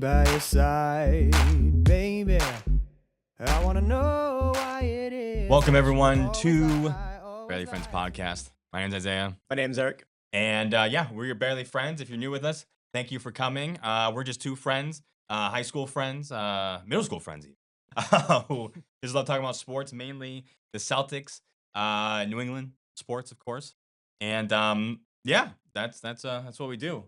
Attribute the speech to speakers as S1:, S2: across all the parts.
S1: by your side, baby. I want to know why it is.
S2: Welcome, everyone, to Barely Friends Podcast. My name's Isaiah.
S3: My name's Eric.
S2: And we're your Barely Friends. If you're new with us, thank you for coming. We're just two friends, high school friends, middle school friends, who just love talking about sports, mainly the Celtics, New England sports, of course. And that's what we do.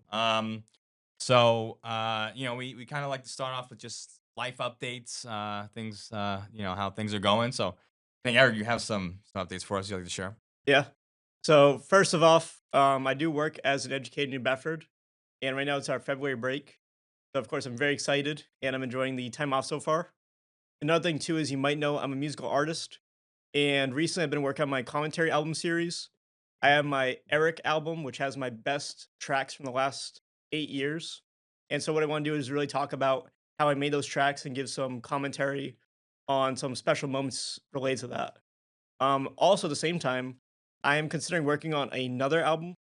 S2: We kind of like to start off with just life updates, things, how things are going. So I think, Eric, you have some updates for us you'd like to share.
S3: Yeah. So first of all, I do work as an educator in New Bedford, and right now it's our February break. So of course I'm very excited, and I'm enjoying the time off so far. Another thing too is you might know I'm a musical artist, and recently I've been working on my commentary album series. I have my Eric album, which has my best tracks from the last 8 years. And so what I want to do is really talk about how I made those tracks and give some commentary on some special moments related to that. Also, at the same time, I am considering working on another album.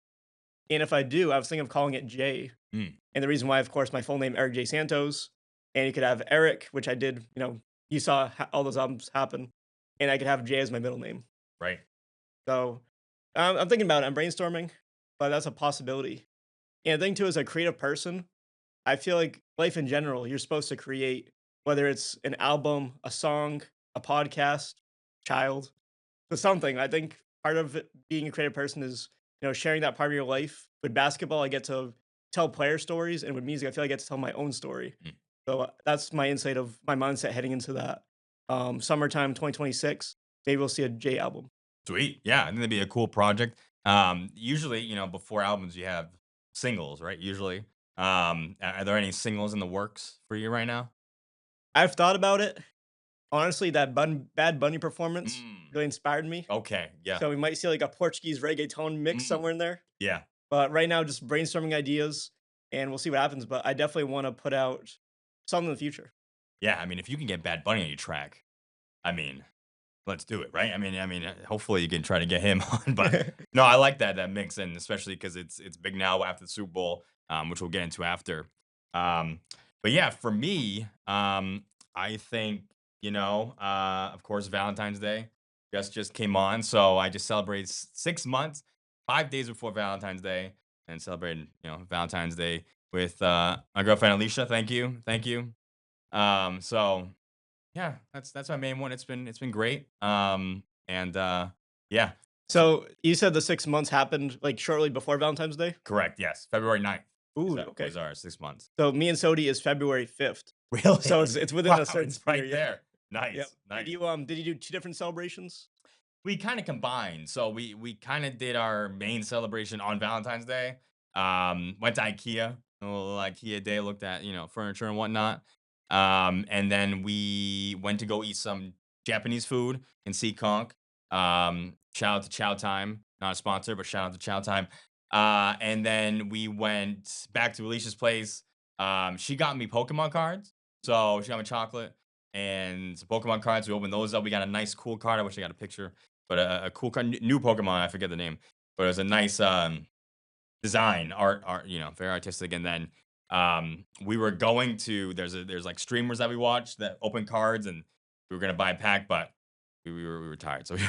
S3: And if I do, I was thinking of calling it J.
S2: Mm.
S3: And the reason why, of course, my full name, Eric J. Santos. And you could have Eric, which I did, you saw all those albums happen. And I could have J as my middle name.
S2: Right.
S3: So I'm thinking about it. I'm brainstorming, but that's a possibility. And the thing, too, as a creative person, I feel like life in general, you're supposed to create, whether it's an album, a song, a podcast, child, so something. I think part of it, being a creative person is, sharing that part of your life. With basketball, I get to tell player stories, and with music, I feel like I get to tell my own story.
S2: Mm.
S3: So that's my insight of my mindset heading into that. Summertime 2026, maybe we'll see a J album.
S2: Sweet. Yeah, I think that'd be a cool project. Usually, before albums, you have singles, right? Usually. Are there any singles in the works for you right now?
S3: I've thought about it. Honestly, that Bad Bunny performance really inspired me.
S2: Okay, yeah.
S3: So we might see like a Portuguese reggaeton mix somewhere in there.
S2: Yeah.
S3: But right now, just brainstorming ideas, and we'll see what happens. But I definitely want to put out something in the future.
S2: Yeah, I mean, if you can get Bad Bunny on your track, I mean, let's do it, right? I mean, hopefully you can try to get him on. But no, I like that mix, and especially because it's big now after the Super Bowl, which we'll get into after. But yeah, for me, I think of course, Valentine's Day just came on, so I just celebrated 6 months, 5 days before Valentine's Day, and celebrated Valentine's Day with my girlfriend Alicia. Thank you. So yeah, that's my main one. It's been great. Yeah.
S3: So you said the 6 months happened like shortly before Valentine's Day?
S2: Correct. Yes, February 9th.
S3: Ooh,
S2: That
S3: okay.
S2: was our 6 months.
S3: So me and Sodi is February 5th.
S2: Really?
S3: So it's within
S2: Wow,
S3: a certain
S2: it's right
S3: period.
S2: there. Nice.
S3: Yep.
S2: Nice.
S3: Did you do two different celebrations?
S2: We kind of combined. So we kind of did our main celebration on Valentine's Day. Went to IKEA, a little IKEA day, looked at, furniture and whatnot. And then we went to go eat some Japanese food in Seahawks. Shout out to Chow Time, not a sponsor, but shout out to Chow Time. And then we went back to Alicia's place. She got me Pokemon cards. So she got me chocolate and some Pokemon cards. We opened those up. We got a nice, cool card. I wish I got a picture, but a cool card, new Pokemon. I forget the name, but it was a nice design, art, very artistic. And then we were going to there's like streamers that we watched that open cards, and we were gonna buy a pack, but we were tired, so we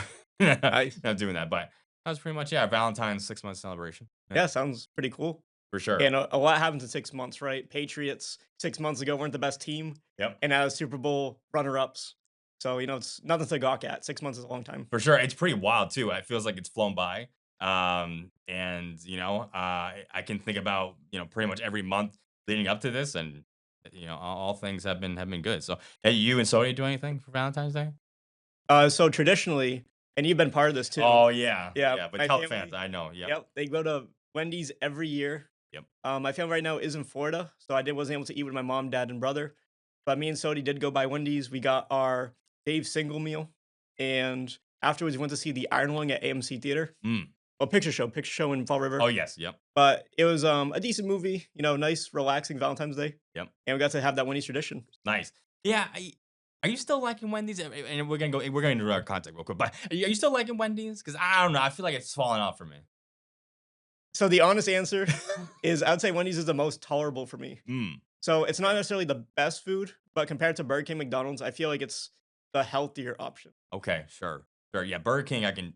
S2: not doing that. But that was pretty much Valentine's 6 month celebration.
S3: Yeah, sounds pretty cool.
S2: For sure.
S3: And a lot happens in 6 months, right? Patriots 6 months ago weren't the best team.
S2: Yep.
S3: And now the Super Bowl runner-ups. So, it's nothing to gawk at. 6 months is a long time.
S2: For sure. It's pretty wild too. It feels like it's flown by. I can think about, pretty much every month leading up to this, and all things have been good. So hey, you and Sodi do anything for Valentine's Day?
S3: So traditionally, and you've been part of this too.
S2: Oh yeah.
S3: Yeah,
S2: But
S3: my
S2: tell
S3: family-
S2: fans, I know. Yeah.
S3: Yep, they go to Wendy's every year.
S2: Yep.
S3: My family right now is in Florida, so wasn't able to eat with my mom, dad, and brother. But me and Sodi did go by Wendy's. We got our Dave single meal, and afterwards we went to see the Iron Lung at AMC Theater. Well, picture show in Fall River.
S2: Oh yes, yep.
S3: But it was a decent movie, nice, relaxing Valentine's Day.
S2: Yep.
S3: And we got to have that Wendy's tradition.
S2: Nice. Yeah. Are you still liking Wendy's? And we're gonna do our content real quick. But are you still liking Wendy's? Because I don't know. I feel like it's falling off for me.
S3: So the honest answer is I'd say Wendy's is the most tolerable for me.
S2: Mm,
S3: So it's not necessarily the best food, but compared to Burger King, McDonald's, I feel like it's the healthier option.
S2: okay, sure, sure. Yeah, Burger King, I can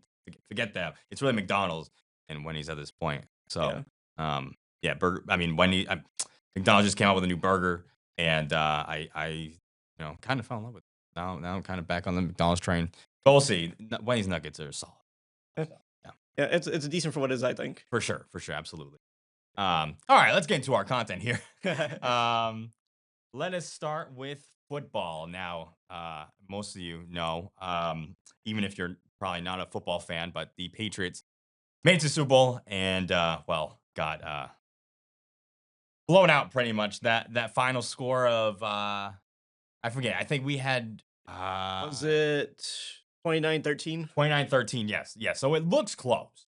S2: forget that. It's really McDonald's and Wendy's at this point. So,
S3: Yeah.
S2: yeah, burger. I mean, McDonald's just came out with a new burger, and kind of fell in love with it. Now I'm kind of back on the McDonald's train. But we'll see. Wendy's nuggets are solid.
S3: Yeah,
S2: So, yeah,
S3: yeah, it's decent for what it is, I think.
S2: for sure, absolutely. All right, let's get into our content here. um, Let us start with football. Now, most of you know, even if you're probably not a football fan, but the Patriots made it to Super Bowl and, got blown out pretty much. That final score of, I forget. I think we had
S3: Was it 29-13?
S2: 29-13. Yes, yes. So it looks close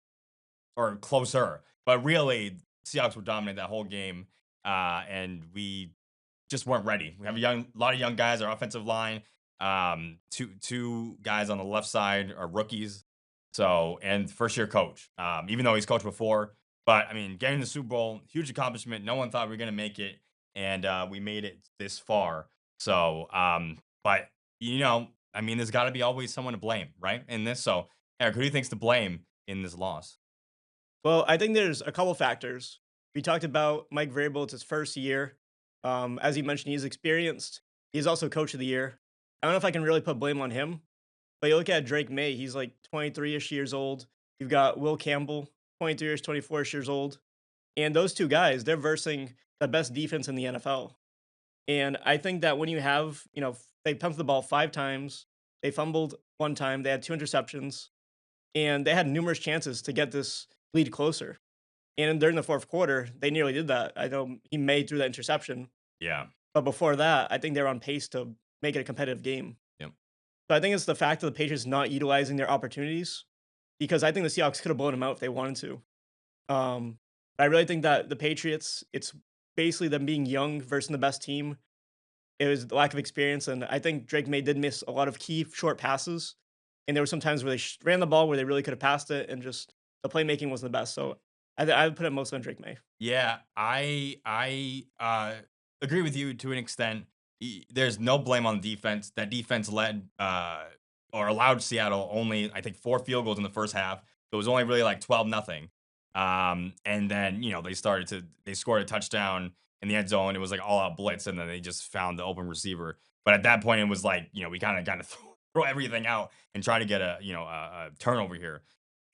S2: or closer, but really, Seahawks were dominant that whole game, and we just weren't ready. We have a lot of young guys. Our offensive line, two guys on the left side are rookies. So and first year coach, even though he's coached before, but I mean, getting the Super Bowl, huge accomplishment. No one thought we were gonna make it, and we made it this far. So, but I mean, there's got to be always someone to blame, right? In this, so Eric, who do you think's to blame in this loss?
S3: Well, I think there's a couple factors. We talked about Mike Vrabel. It's his first year. As you mentioned, he's experienced. He's also coach of the year. I don't know if I can really put blame on him, but you look at Drake May. He's like 23-ish years old. You've got Will Campbell, 23-ish, 24-ish years old. And those two guys, they're versing the best defense in the NFL. And I think that when you have, they pumped the ball 5 times, they fumbled 1 time, they had 2 interceptions, and they had numerous chances to get this lead closer. And during the fourth quarter, they nearly did that. I know he made through that interception,
S2: Yeah.
S3: but before that, I think they were on pace to make it a competitive game.
S2: Yep.
S3: So I think it's the fact of the Patriots not utilizing their opportunities because I think the Seahawks could have blown them out if they wanted to. I really think that the Patriots, it's basically them being young versus the best team. It was the lack of experience, and I think Drake May did miss a lot of key short passes. And there were some times where they ran the ball where they really could have passed it, and just the playmaking wasn't the best. So I would put it mostly on Drake May.
S2: Yeah, I agree with you to an extent. There's no blame on the defense. That defense led or allowed Seattle only I think 4 field goals in the first half. So it was only really like 12-0. And then they scored a touchdown in the end zone. It was like all out blitz, and then they just found the open receiver. But at that point, it was like we kind of throw everything out and try to get a turnover here.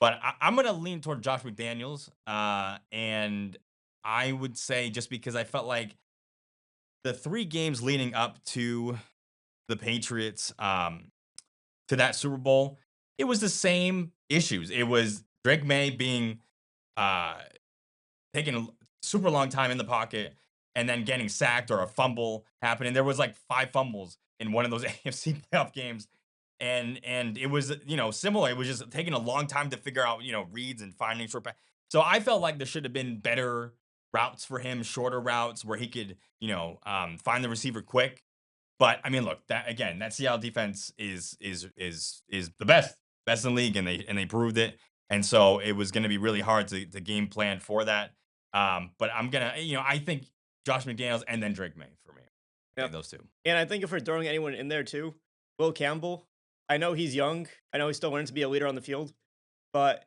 S2: But I'm gonna lean toward Josh McDaniels, and I would say just because I felt like the 3 games leading up to the Patriots, to that Super Bowl, it was the same issues. It was Drake May being uh, taking a super long time in the pocket and then getting sacked or a fumble happening. There was like 5 fumbles in one of those AFC playoff games. And it was similar. It was just taking a long time to figure out reads and finding short pass. So I felt like there should have been better routes for him, shorter routes where he could find the receiver quick. But I mean, look, that Seattle defense is the best in the league, and they proved it. And so it was going to be really hard to game plan for that. But I'm gonna, I think Josh McDaniels and then Drake May for me. I think
S3: Yep.
S2: those two.
S3: And I think if we're throwing anyone in there too, Will Campbell, I know he's young. I know he's still learning to be a leader on the field. But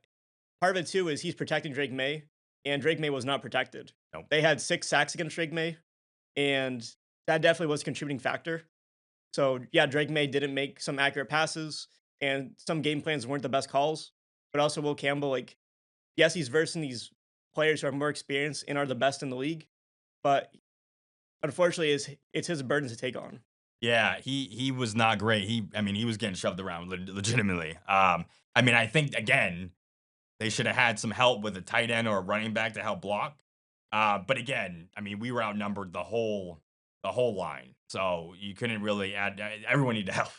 S3: part of it too is he's protecting Drake May, and Drake May was not protected.
S2: Nope.
S3: They had 6 sacks against Drake May, and that definitely was a contributing factor. So yeah, Drake May didn't make some accurate passes, and some game plans weren't the best calls. But also Will Campbell, like, yes, he's versing these players who are more experienced and are the best in the league, but unfortunately, it's his burden to take on.
S2: Yeah, he was not great. He was getting shoved around legitimately. I mean, I think again they should have had some help with a tight end or a running back to help block. But again, I mean, we were outnumbered the whole line, so you couldn't really add. Everyone needed help,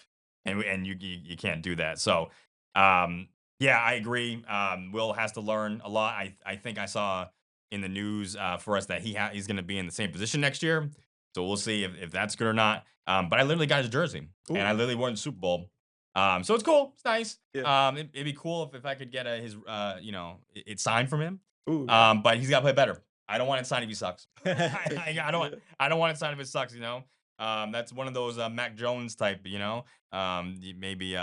S2: and you can't do that. So, yeah, I agree. Will has to learn a lot. I think I saw in the news for us that he's going to be in the same position next year. So we'll see if that's good or not. But I literally got his jersey,
S3: Ooh.
S2: and I literally won the Super Bowl. So it's cool. It's nice.
S3: Yeah.
S2: It'd be cool if I could get it's signed from him.
S3: Ooh, yeah.
S2: But he's got to play better. I don't want it signed if he sucks. I don't want it signed if it sucks. That's one of those Mac Jones type. Maybe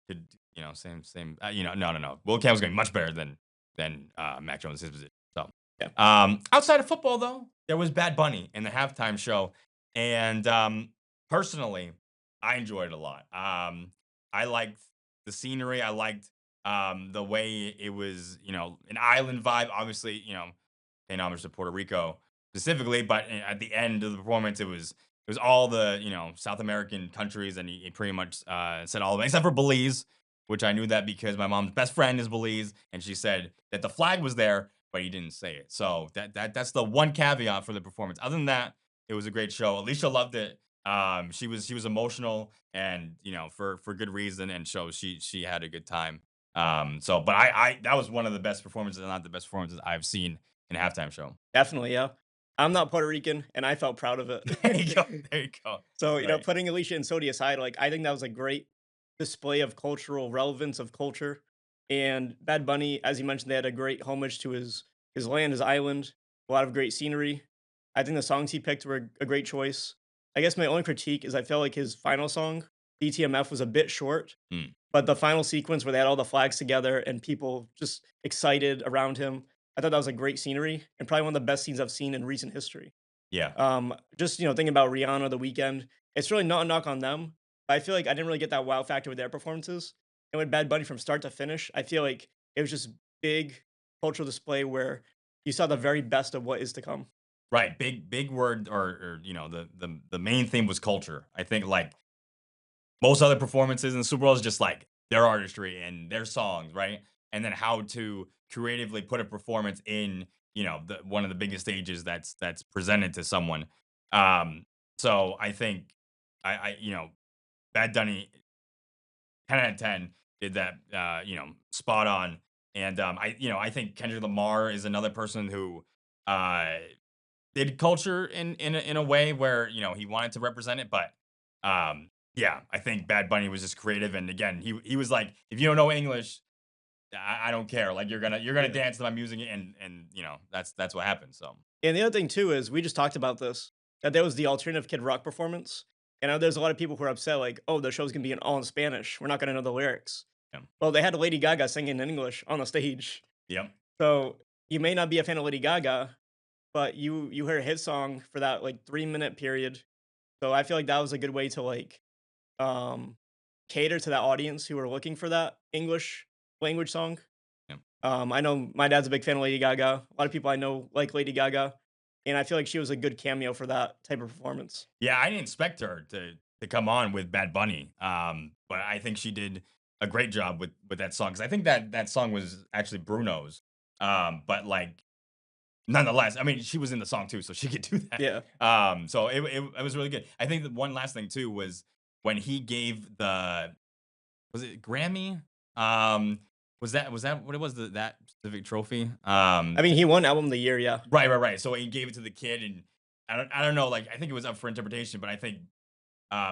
S2: could same. No. Will Campbell's going to be much better than Mac Jones his position. So
S3: Yeah.
S2: outside of football though, there was Bad Bunny in the halftime show, and personally, I enjoyed it a lot. I liked the scenery. I liked the way it was, an island vibe. Obviously, paying homage to Puerto Rico specifically, but at the end of the performance, it was all the South American countries, and he pretty much said all of them except for Belize, which I knew that because my mom's best friend is Belize, and she said that the flag was there, but he didn't say it. So that's the one caveat for the performance. Other than that, it was a great show. Alicia loved it. She was emotional, and for good reason, and shows she had a good time. But I that was one of the best performances, not the best performances I've seen in a halftime show.
S3: Definitely, yeah. I'm not Puerto Rican, and I felt proud of
S2: There you go.
S3: it.
S2: There you go.
S3: So,
S2: Right.
S3: putting Alicia and Sodi aside, like, I think that was a great display of cultural relevance of culture. And Bad Bunny, as you mentioned, they had a great homage to his land, his island, a lot of great scenery. I think the songs he picked were a great choice. I guess my only critique is I felt like his final song, DTMF, was a bit short,
S2: Mm,
S3: but the final sequence where they had all the flags together and people just excited around him, I thought that was a great scenery and probably one of the best scenes I've seen in recent history.
S2: yeah.
S3: Just thinking about Rihanna, The Weeknd, it's really not a knock on them. But I feel like I didn't really get that wow factor with their performances. And with Bad Bunny from start to finish, I feel like it was just big cultural display where you saw the very best of what is to come.
S2: Right. Big word, or the main theme was culture. I think like most other performances in the Super Bowl is just like their artistry and their songs, right? And then how to creatively put a performance in, one of the biggest stages that's presented to someone. So I think Bad Dunny 10 out of 10 did that spot on. And I think Kendrick Lamar is another person who uh did culture in a way where he wanted to represent it, but yeah, I think Bad Bunny was just creative, and again, he was like, if you don't know English, I don't care. Like you're gonna
S3: Yeah.
S2: dance to my music, and that's what happened. So
S3: And the other thing too is we just talked about this, that there was the alternative Kid Rock performance. And I know there's a lot of people who are upset, like, oh, the show's gonna be in all in Spanish. We're not gonna know the lyrics.
S2: yeah,
S3: Well, they had Lady Gaga singing in English on the stage.
S2: yep,
S3: So you may not be a fan of Lady Gaga, but you heard his song for that like 3 minute period. So I feel like that was a good way to like um cater to that audience who are looking for that English language song.
S2: yep.
S3: I know my dad's a big fan of Lady Gaga. A lot of people I know like Lady Gaga, and I feel like she was a good cameo for that type of performance.
S2: Yeah, I didn't expect her to come on with Bad Bunny, but I think she did a great job with that song because I think that song was actually Bruno's, but like nonetheless, I mean, she was in the song too, so she could do that.
S3: Yeah.
S2: So it was really good. I think that one last thing too was when he gave the was it Grammy? Was that what it was, that specific trophy?
S3: I mean, he won album of the year, yeah.
S2: Right. So he gave it to the kid, and I don't know, like I think it was up for interpretation, but I think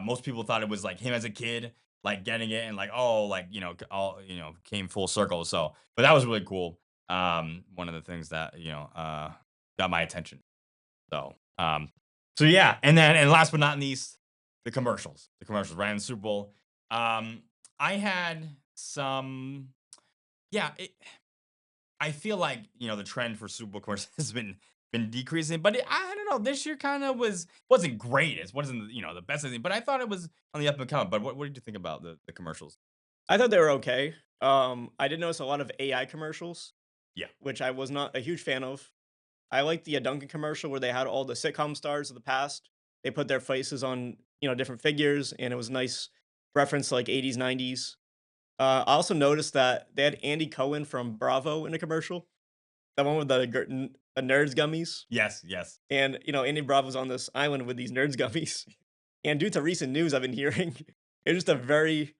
S2: most people thought it was like him as a kid, like getting it, and like, oh, like all came full circle. So, but that was really cool. One of the things that got my attention. So, so yeah, and last but not least, the commercials right in the Super Bowl. I had some, yeah. I feel like the trend for Super Bowl commercials has been decreasing, but I don't know. This year kind of wasn't great. It wasn't the best thing, but I thought it was on the up and come. But what did you think about the commercials?
S3: I thought they were okay. I did notice a lot of AI commercials,
S2: Yeah,
S3: which I was not a huge fan of. I liked the Duncan commercial where they had all the sitcom stars of the past. They put their faces on, different figures, and it was a nice reference to like 80s, 90s. I also noticed that they had Andy Cohen from Bravo in a commercial, the one with the Nerds gummies.
S2: yes.
S3: And, Andy Bravo's on this island with these Nerds gummies. And due to recent news I've been hearing, it's just a very,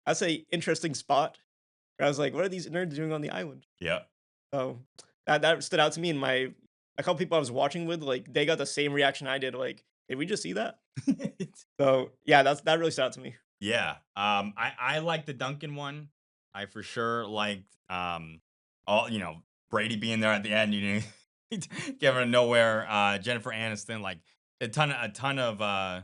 S3: I'd say, interesting spot. Where I was like, what are these nerds doing on the island?
S2: Yeah.
S3: So that stood out to me. And a couple people I was watching with, like, they got the same reaction I did. Like, did we just see that? So yeah, that really stood out to me.
S2: Yeah. I like the Duncan one. I for sure liked all, Brady being there at the end, you know, came out of nowhere. Jennifer Aniston, like a ton of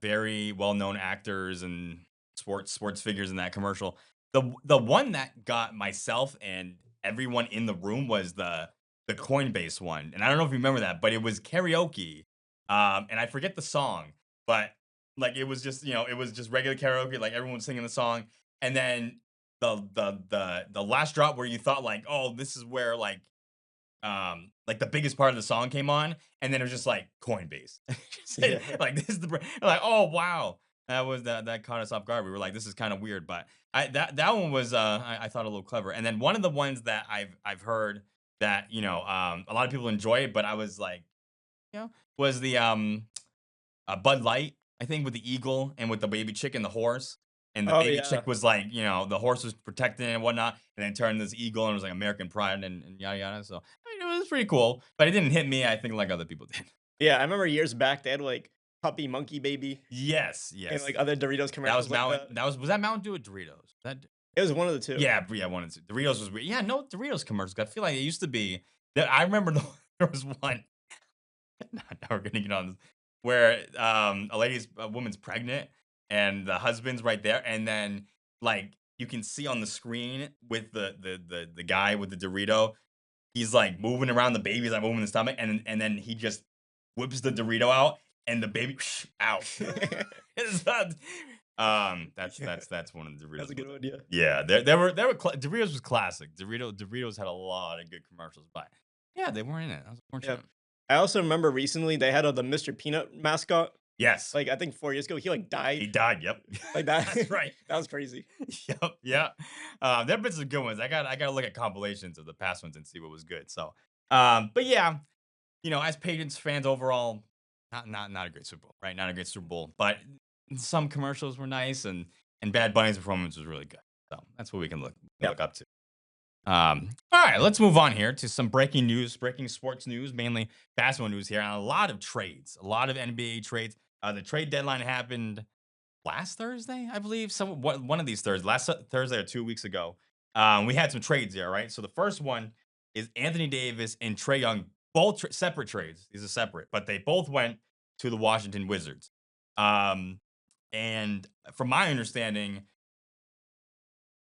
S2: very well known actors and sports figures in that commercial. The one that got myself and everyone in the room was the Coinbase one, and I don't know if you remember that, but it was karaoke, and I forget the song, but like it was just it was just regular karaoke, like everyone was singing the song, and then the last drop where you thought like, oh, this is where like the biggest part of the song came on, and then it was just like Coinbase.
S3: Yeah.
S2: Like this is like, oh wow. That caught us off guard. We were like, this is kind of weird, but that one was I thought a little clever. And then one of the ones that I've heard that a lot of people enjoy it, but I was like, was the Bud Light, I think, with the eagle and with the baby chick and the horse. And the
S3: Oh
S2: baby
S3: yeah.
S2: chick was like, the horse was protecting it and whatnot, and then turned this eagle and it was like American pride and yada yada. So I mean, it was pretty cool, but it didn't hit me, I think, like other people did.
S3: Yeah, I remember years back they had like puppy monkey baby
S2: Yes,
S3: and
S2: yes.
S3: like other Doritos
S2: That
S3: commercials
S2: was
S3: like
S2: Mountain.
S3: that.
S2: Was that Mountain Dew or Doritos? That
S3: It was one of the two.
S2: yeah, yeah, one of the Doritos was weird. Yeah, no Doritos commercials. I feel like it used to be that I remember there was one. Now we're gonna get on this where a woman's pregnant and the husband's right there, and then like you can see on the screen with the guy with the Dorito, he's like moving around the baby's like moving the stomach, and then he just whips the Dorito out and the baby out. It's not- that's one of the Doritos.
S3: That's a good one, yeah.
S2: Yeah, Doritos was classic. Doritos had a lot of good commercials, but yeah, they weren't in it. That was
S3: Yeah.
S2: unfortunate.
S3: I also remember recently they had the Mr. Peanut mascot.
S2: Yes,
S3: Like I think 4 years ago, he like
S2: he
S3: died
S2: died. Yep,
S3: like that.
S2: that's right.
S3: That was crazy.
S2: Yep, yeah. There have been some good ones. I gotta look at compilations of the past ones and see what was good. So, but yeah, as Patriots fans overall, not a great Super Bowl, right? Not a great Super Bowl, but some commercials were nice, and Bad Bunny's performance was really good. So that's what we can look up to. All right, let's move on here to some breaking news, breaking sports news, mainly basketball news here, and a lot of trades, a lot of NBA trades. The trade deadline happened last Thursday, I believe. One of these Thursdays, last Thursday or 2 weeks ago. We had some trades here, right? So the first one is Anthony Davis and Trae Young, both separate trades. These are separate, but they both went to the Washington Wizards. And from my understanding,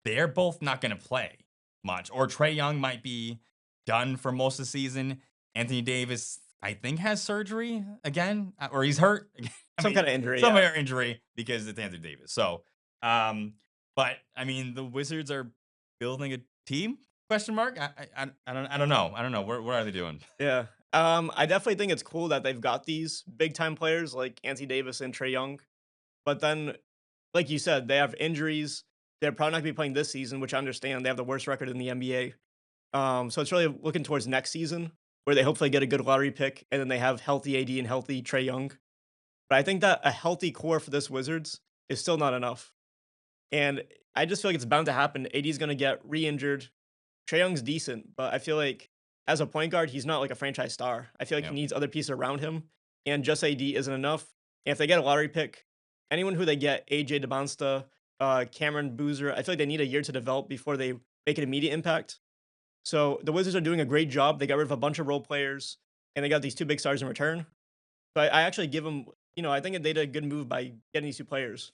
S2: they're both not going to play much, or Trae Young might be done for most of the season. Anthony Davis, I think, has surgery again, or he's hurt.
S3: Some kind of injury.
S2: Some
S3: Yeah.
S2: kind of injury because it's Anthony Davis. So, but I mean, the Wizards are building a team? Question mark. I don't know. I don't know. What are they doing?
S3: Yeah. I definitely think it's cool that they've got these big time players like Anthony Davis and Trae Young. But then, like you said, they have injuries. They're probably not going to be playing this season, which I understand. They have the worst record in the NBA. So it's really looking towards next season where they hopefully get a good lottery pick and then they have healthy AD and healthy Trae Young. But I think that a healthy core for this Wizards is still not enough. And I just feel like it's bound to happen. AD's going to get re injured. Trae Young's decent, but I feel like as a point guard, he's not like a franchise star. I feel like
S2: Yeah.
S3: he needs other pieces around him, and just AD isn't enough. And if they get a lottery pick, anyone who they get, AJ DeBonsta, Cameron Boozer, I feel like they need a year to develop before they make an immediate impact. So the Wizards are doing a great job. They got rid of a bunch of role players, and they got these two big stars in return. But I actually give them, I think they did a good move by getting these two players.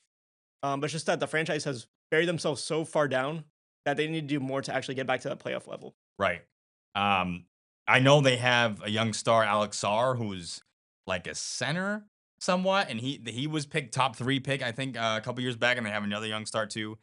S3: But it's just that the franchise has buried themselves so far down that they need to do more to actually get back to that playoff level.
S2: Right. I know they have a young star, Alex Sarr, who's like a center somewhat, and he was picked top 3 pick, I think, a couple years back, and they have another young star too.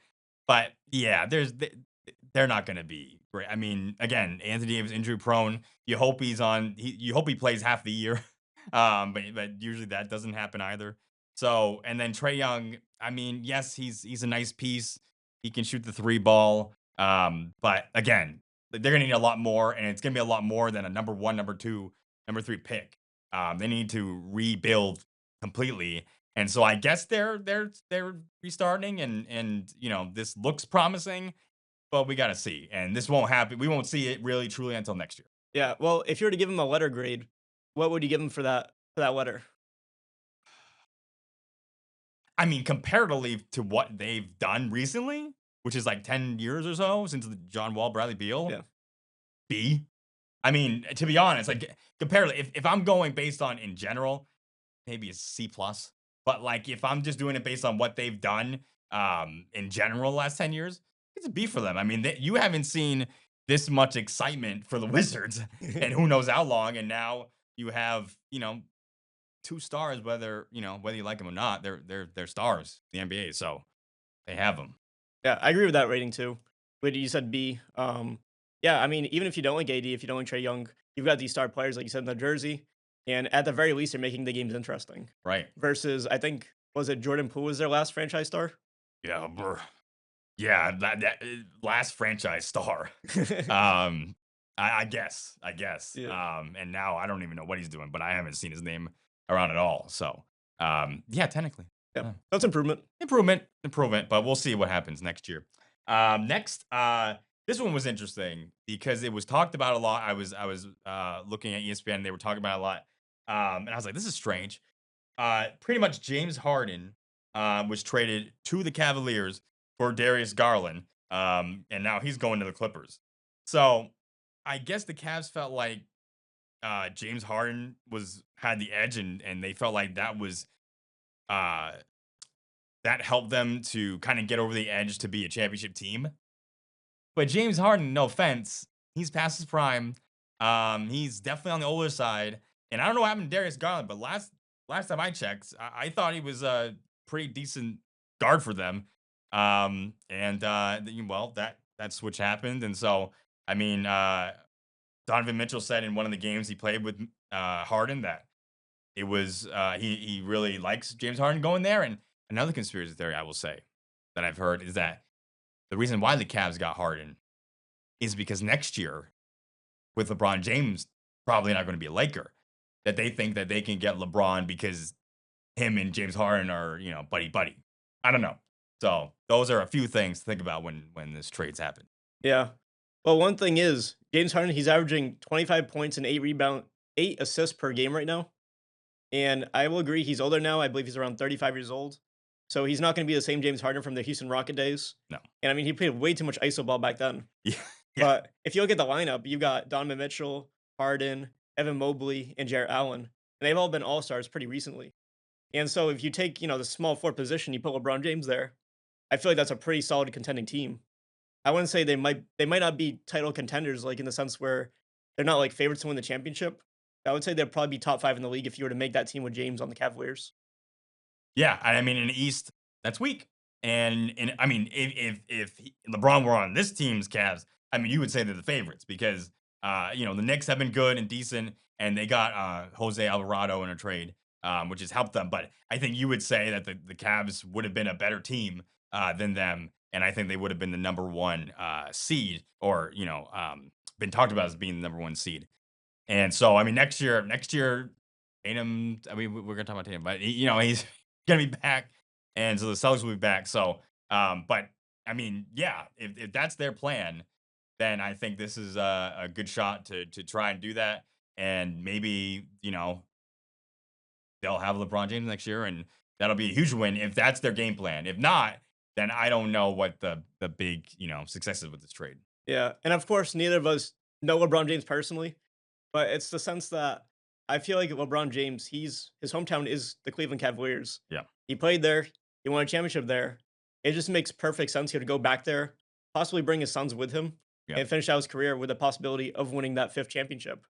S2: But yeah, they're not going to be great. I mean, again, Anthony Davis injury prone. You hope you hope he plays half the year, but usually that doesn't happen either. So, and then Trae Young, I mean, yes, he's a nice piece. He can shoot the 3 ball. But again, they're gonna need a lot more, and it's gonna be a lot more than a number 1, number 2, number 3 pick. They need to rebuild completely. And so I guess they're restarting, and this looks promising, but we gotta see. And this won't happen. We won't see it really truly until next year.
S3: Yeah. Well, if you were to give him a letter grade, what would you give him for that letter?
S2: I mean, comparatively to what they've done recently, which is like 10 years or so since the John Wall, Bradley Beal.
S3: Yeah.
S2: B. I mean, to be honest, like comparatively, if I'm going based on in general, maybe a C plus. But like if I'm just doing it based on what they've done in general the last 10 years, it's a B for them. I mean, you haven't seen this much excitement for the Wizards and who knows how long. And now you have, two stars, whether you like them or not, they're stars, in the NBA. So they have them.
S3: Yeah, I agree with that rating too. But you said B. Yeah, I mean, even if you don't like AD, if you don't like Trey Young, you've got these star players, like you said, in the jersey. And at the very least, they're making the games interesting.
S2: Right.
S3: Versus, I think, was it Jordan Poole was their last franchise star?
S2: Yeah. Yeah. That last franchise star. Um, I guess.
S3: Yeah.
S2: And now I don't even know what he's doing, but I haven't seen his name around at all. So, yeah, technically,
S3: Yeah.
S2: yeah.
S3: That's improvement.
S2: Improvement, but we'll see what happens next year. Next, this one was interesting because it was talked about a lot. I was looking at ESPN, they were talking about it a lot. And I was like, this is strange. Pretty much James Harden was traded to the Cavaliers for Darius Garland. And now he's going to the Clippers. So I guess the Cavs felt like James Harden had the edge, and they felt like uh, that helped them to kind of get over the edge to be a championship team. But James Harden, no offense, he's past his prime. He's definitely on the older side. And I don't know what happened to Darius Garland, but last time I checked, I thought he was a pretty decent guard for them. Well, that switch happened, and so I mean, Donovan Mitchell said in one of the games he played with Harden that it was he really likes James Harden going there. And another conspiracy theory I will say that I've heard is that the reason why the Cavs got Harden is because next year, with LeBron James probably not going to be a Laker, that they think that they can get LeBron because him and James Harden are, buddy buddy. I don't know. So those are a few things to think about when this trades happen.
S3: Yeah. Well, one thing is, James Harden, he's averaging 25 points and 8 assists per game right now. And I will agree, he's older now. I believe he's around 35 years old. So he's not going to be the same James Harden from the Houston Rocket days.
S2: No.
S3: And I mean, he played way too much ISO ball back then.
S2: Yeah.
S3: But if you look at the lineup, you've got Donovan Mitchell, Harden, Evan Mobley, and Jarrett Allen. And they've all been all stars pretty recently. And so if you take, the small forward position, you put LeBron James there, I feel like that's a pretty solid contending team. I wouldn't say they might not be title contenders, like in the sense where they're not like favorites to win the championship. I would say they'd probably be top 5 in the league if you were to make that team with James on the Cavaliers.
S2: Yeah, I mean, in the East, that's weak. And I mean, if LeBron were on this team's Cavs, I mean, you would say they're the favorites because the Knicks have been good and decent, and they got Jose Alvarado in a trade, which has helped them. But I think you would say that the Cavs would have been a better team than them, and I think they would have been the number one seed, or been talked about as being the number one seed. And so, I mean, next year, Tatum. I mean, we're gonna talk about Tatum, but he's gonna be back, and so the Celtics will be back. So, but I mean, yeah, if that's their plan, then I think this is a good shot to try and do that, and maybe they'll have LeBron James next year, and that'll be a huge win if that's their game plan. If not, then I don't know what the big success is with this trade.
S3: Yeah. And of course, neither of us know LeBron James personally, but it's the sense that I feel like LeBron James, his hometown is the Cleveland Cavaliers.
S2: Yeah.
S3: He played there, he won a championship there. It just makes perfect sense here to go back there, possibly bring his sons with him,
S2: Yeah.
S3: and finish out his career with the possibility of winning that 5th championship.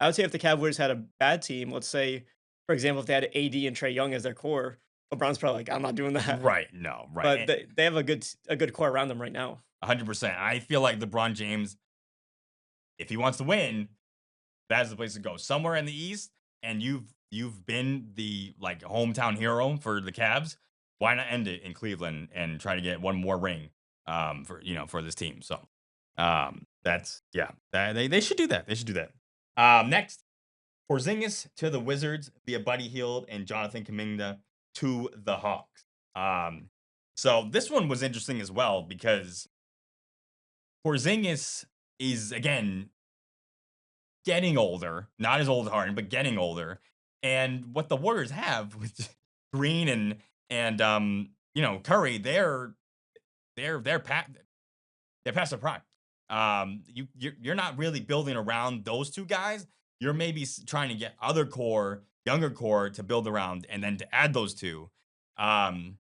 S3: I would say if the Cavaliers had a bad team, let's say, for example, if they had AD and Trey Young as their core, LeBron's probably like, I'm not doing that.
S2: Right. No. Right.
S3: But they have a good core around them right now.
S2: 100%. I feel like LeBron James, if he wants to win, that's the place to go. Somewhere in the East, and you've been the like hometown hero for the Cavs. Why not end it in Cleveland and try to get one more ring for this team? So that's they should do that. They should do that. Next, Porzingis to the Wizards via Buddy Hield and Jonathan Kuminga to the Hawks. So this one was interesting as well because Porzingis is again getting older, not as old as Harden, but getting older. And what the Warriors have with Green and Curry, they're past their prime. You're not really building around those two guys. You're maybe trying to get other core, younger core to build around, and then to add those two. Um,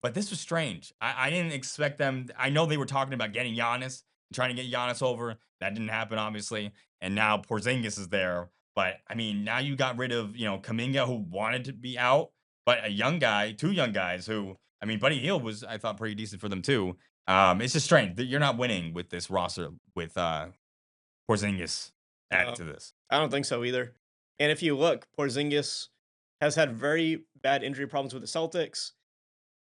S2: but this was strange. I didn't expect them. I know they were talking about getting Giannis, trying to get Giannis over. That didn't happen, obviously. And now Porzingis is there. But I mean, now you got rid of Kaminga, who wanted to be out, but a young guy, two young guys who I mean, Buddy Hield was I thought pretty decent for them too. It's just strange that you're not winning with this roster with Porzingis added
S3: No,
S2: to this.
S3: I don't think so either. And if you look, Porzingis has had very bad injury problems with the Celtics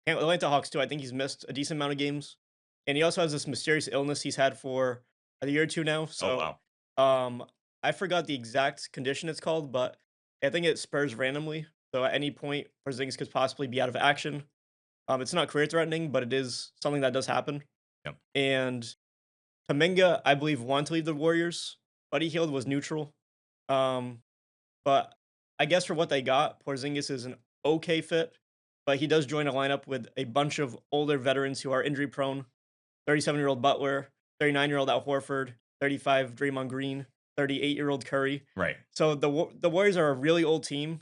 S3: and Atlanta Hawks too. I think he's missed a decent amount of games, and he also has this mysterious illness he's had for a year or two now.
S2: Oh
S3: So,
S2: wow.
S3: um, I forgot the exact condition it's called, but I think it spurs randomly. So at any point, Porzingis could possibly be out of action. It's not career threatening, but it is something that does happen.
S2: Yep.
S3: And Kaminga, I believe, wanted to leave the Warriors. Buddy Hield was neutral. Um, but I guess for what they got, Porzingis is an okay fit, but he does join a lineup with a bunch of older veterans who are injury prone. 37-year-old Butler, 39-year-old Al Horford, 35 Draymond Green, 38-year-old Curry.
S2: Right.
S3: So the Warriors are a really old team,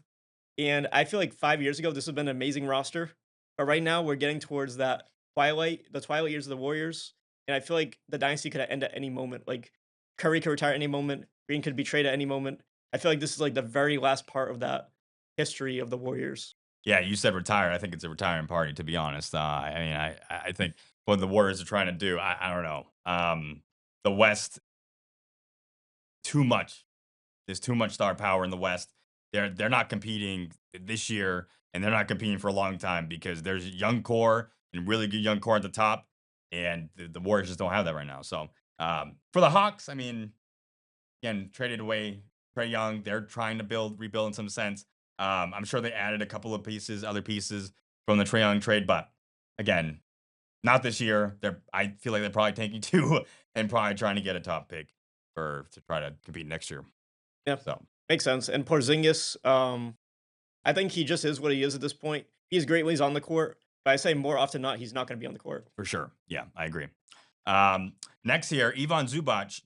S3: and I feel like 5 years ago this would have been an amazing roster. But right now we're getting towards the twilight years of the Warriors, and I feel like the dynasty could end at any moment. Like Curry could retire at any moment, Green could be traded at any moment. I feel like this is like the very last part of that history of the Warriors.
S2: Yeah, you said retire. I think it's a retiring party, to be honest. I mean, I think what the Warriors are trying to do, I don't know. The West, too much. There's too much star power in the West. They're not competing this year, and they're not competing for a long time because there's a young core and really good young core at the top, and the Warriors just don't have that right now. So for the Hawks, I mean, again, traded away Trey Young. They're trying to rebuild in some sense. I'm sure they added a couple of other pieces from the Trey Young trade, but again, not this year. I feel like they're probably tanking two and probably trying to get a top pick to try to compete next year.
S3: Yeah,
S2: So
S3: makes sense. And Porzingis, I think he just is what he is at this point. He's great when he's on the court, but I say more often than not, he's not going to be on the court.
S2: for sure, yeah, I agree. Next here, Ivan Zubac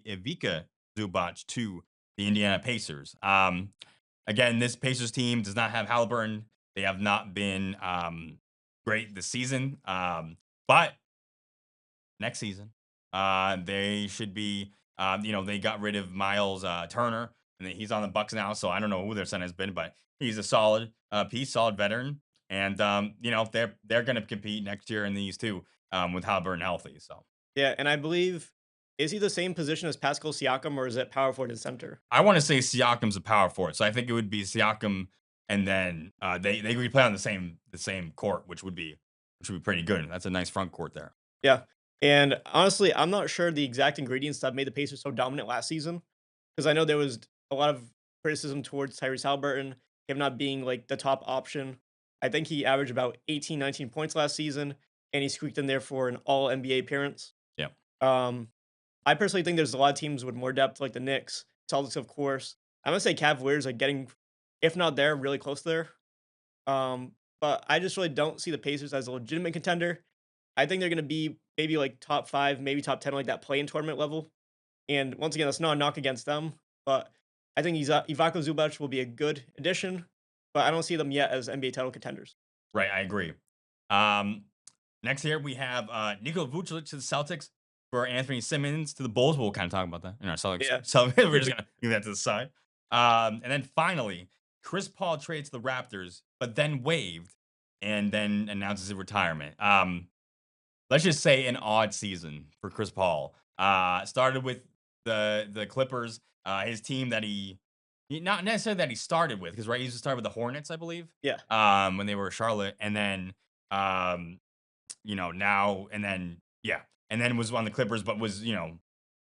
S2: Ivica Zubac to the Indiana Pacers. Again, this Pacers team does not have Halliburton. They have not been great this season. But next season, they should be. They got rid of Miles Turner, and he's on the Bucks now. So I don't know who their son has been, but he's a solid piece, solid veteran, and they're going to compete next year in these two with Halliburton healthy. So
S3: Yeah, and I believe is he the same position as Pascal Siakam, or is it power forward and center?
S2: I want to say Siakam's a power forward, so I think it would be Siakam, and then they could play on the same court, which would be pretty good. That's a nice front court there.
S3: Yeah, and honestly, I'm not sure the exact ingredients that made the Pacers so dominant last season, because I know there was a lot of criticism towards Tyrese Halliburton, him not being like the top option. I think he averaged about 18, 19 points last season, and he squeaked in there for an All NBA appearance.
S2: Yeah.
S3: Um, I personally think there's a lot of teams with more depth, like the Knicks, Celtics, of course. I'm gonna say Cavaliers are getting, if not there, really close there. But I just really don't see the Pacers as a legitimate contender. I think they're gonna be maybe like top five, maybe top 10, like that play-in tournament level. And once again, that's not a knock against them, but I think Ivako Zubac will be a good addition, but I don't see them yet as NBA title contenders.
S2: Right, I agree. Um, Next here we have Nikola Vucevic to the Celtics for Anthony Simmons to the Bulls. We'll kind of talk about that in our Celtics.
S3: Yeah.
S2: So we're just gonna leave that to the side. And then finally, Chris Paul trades to the Raptors, but then waived and then announces his retirement. Let's just say an odd season for Chris Paul. Started with the Clippers, his team that not necessarily that he started with, because right, he used to start with the Hornets, I believe.
S3: Yeah.
S2: When they were Charlotte, and then now and then yeah, and then was on the Clippers, but was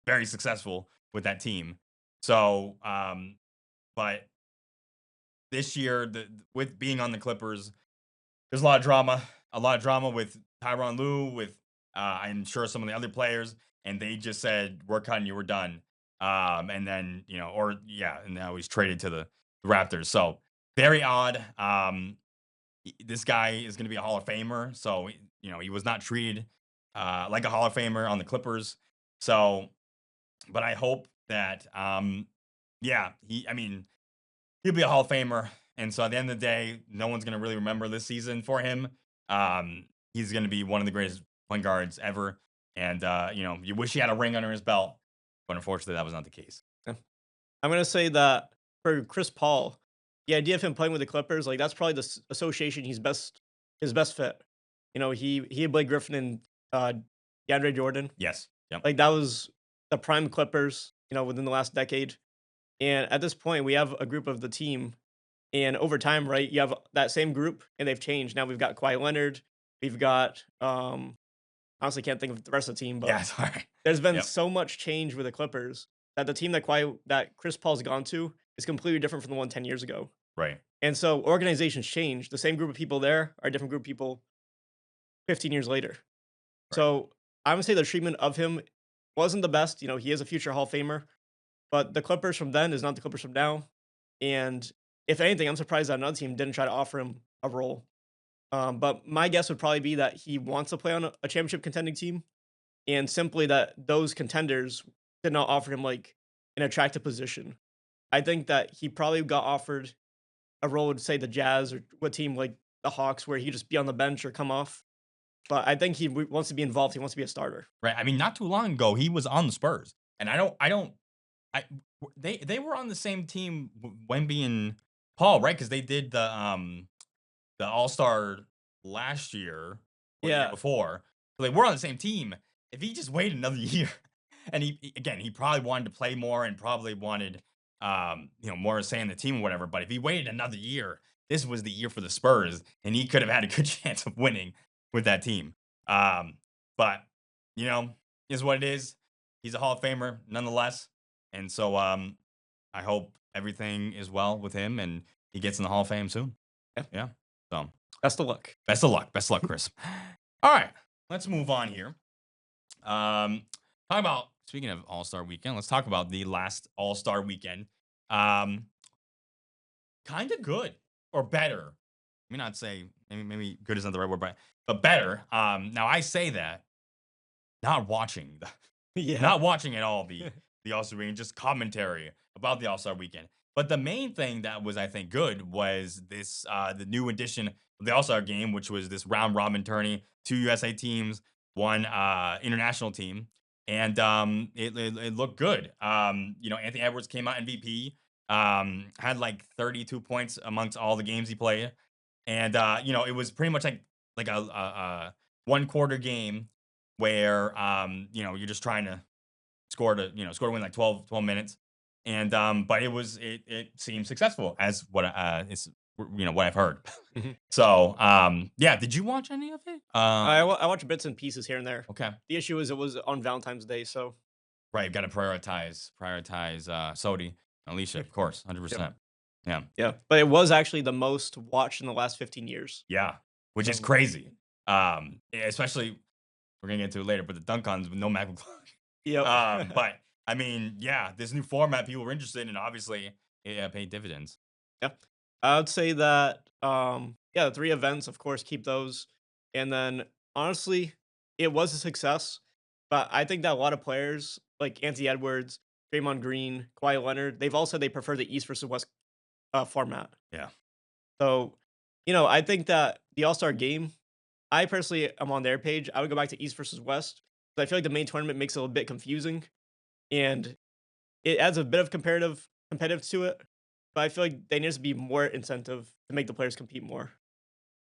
S2: very successful with that team. So, but this year, with being on the Clippers, there's a lot of drama with Tyronn Lue, with I'm sure some of the other players, and they just said, "We're cutting you, we're done." And then and now he's traded to the Raptors. So very odd. This guy is going to be a Hall of Famer, so he was not treated like a Hall of Famer on the Clippers. So, but I hope that, yeah, I mean, he'll be a Hall of Famer. And so at the end of the day, no one's going to really remember this season for him. He's going to be one of the greatest point guards ever. And, you wish he had a ring under his belt, but unfortunately, that was not the case.
S3: Yeah. I'm gonna say that for Chris Paul, the idea of him playing with the Clippers, like that's probably the association his best fit. He had Blake Griffin and DeAndre Jordan.
S2: Yes. Yep.
S3: Like that was the prime Clippers, within the last decade. And at this point, we have a group of the team, and over time, right, you have that same group, and they've changed. Now we've got Kawhi Leonard, we've got honestly can't think of the rest of the team, but
S2: Yeah. Sorry.
S3: there's been
S2: Yep.
S3: so much change with the Clippers that the team that Chris Paul's gone to is completely different from the one 10 years ago.
S2: Right.
S3: And so organizations change. The same group of people there are a different group of people 15 years later.
S2: Right.
S3: So I'm gonna say the treatment of him wasn't the best. He is a future Hall of Famer, but the Clippers from then is not the Clippers from now. And if anything, I'm surprised that another team didn't try to offer him a role. But my guess would probably be that he wants to play on a championship contending team, and simply that those contenders did not offer him like an attractive position. I think that he probably got offered a role with, say, the Jazz or what team like the Hawks, where he could just be on the bench or come off. But I think he wants to be involved. He wants to be a starter.
S2: Right. I mean, not too long ago, he was on the Spurs, and they were on the same team, Wemby and Paul, right? Because they did the All-Star last year or the year
S3: Yeah,
S2: before. So they were on the same team. If he just waited another year, and he probably wanted to play more and probably wanted more say in the team or whatever. But if he waited another year, this was the year for the Spurs, and he could have had a good chance of winning with that team. But is what it is. He's a Hall of Famer nonetheless. And so I hope everything is well with him and he gets in the Hall of Fame soon.
S3: yeah.
S2: Yeah. So
S3: Best of luck.
S2: best of luck. Best of luck, Chris. All right. Let's move on here. Talk about, speaking of All-Star weekend, let's talk about the last All-Star weekend. Um, kind of good or better. Let me not say maybe good is not the right word, but better. Now I say that not watching
S3: Yeah.
S2: not watching at all the All-Star weekend, just commentary about the All-Star weekend. But the main thing that was, I think, good was this the new edition of the All-Star game, which was this round robin tourney, 2 USA teams, 1 international team. And it looked good. Anthony Edwards came out MVP, had like 32 points amongst all the games he played. And it was pretty much like a 1 quarter game where you're just trying to score to win like 12 minutes. And but it seemed successful as what it's what I've heard.
S3: Mhm.
S2: So yeah, did you watch any of it?
S3: I watch bits and pieces here and there.
S2: Okay.
S3: The issue is it was on Valentine's Day, so
S2: Right, got to prioritize Sodi, Alicia, of course, 100%. Yeah.
S3: yeah. But it was actually the most watched in the last 15 years.
S2: Yeah, which is
S3: So
S2: crazy. Especially we're gonna get into it later, but the dunk-ons with no Mac McClung.
S3: Yep.
S2: But I mean, yeah, this new format people were interested in, and obviously it paid dividends.
S3: Yeah. I would say that yeah, the 3 events, of course, keep those. And then honestly, it was a success. But I think that a lot of players like Anthony Edwards, Draymond Green, Kawhi Leonard, they've all said they prefer the East versus West format.
S2: Yeah.
S3: So, I think that the All-Star game, I personally am on their page. I would go back to East versus West. But I feel like the main tournament makes it a little bit confusing. And it adds a bit of competitive to it. But I feel like there needs to be more incentive to make the players compete more.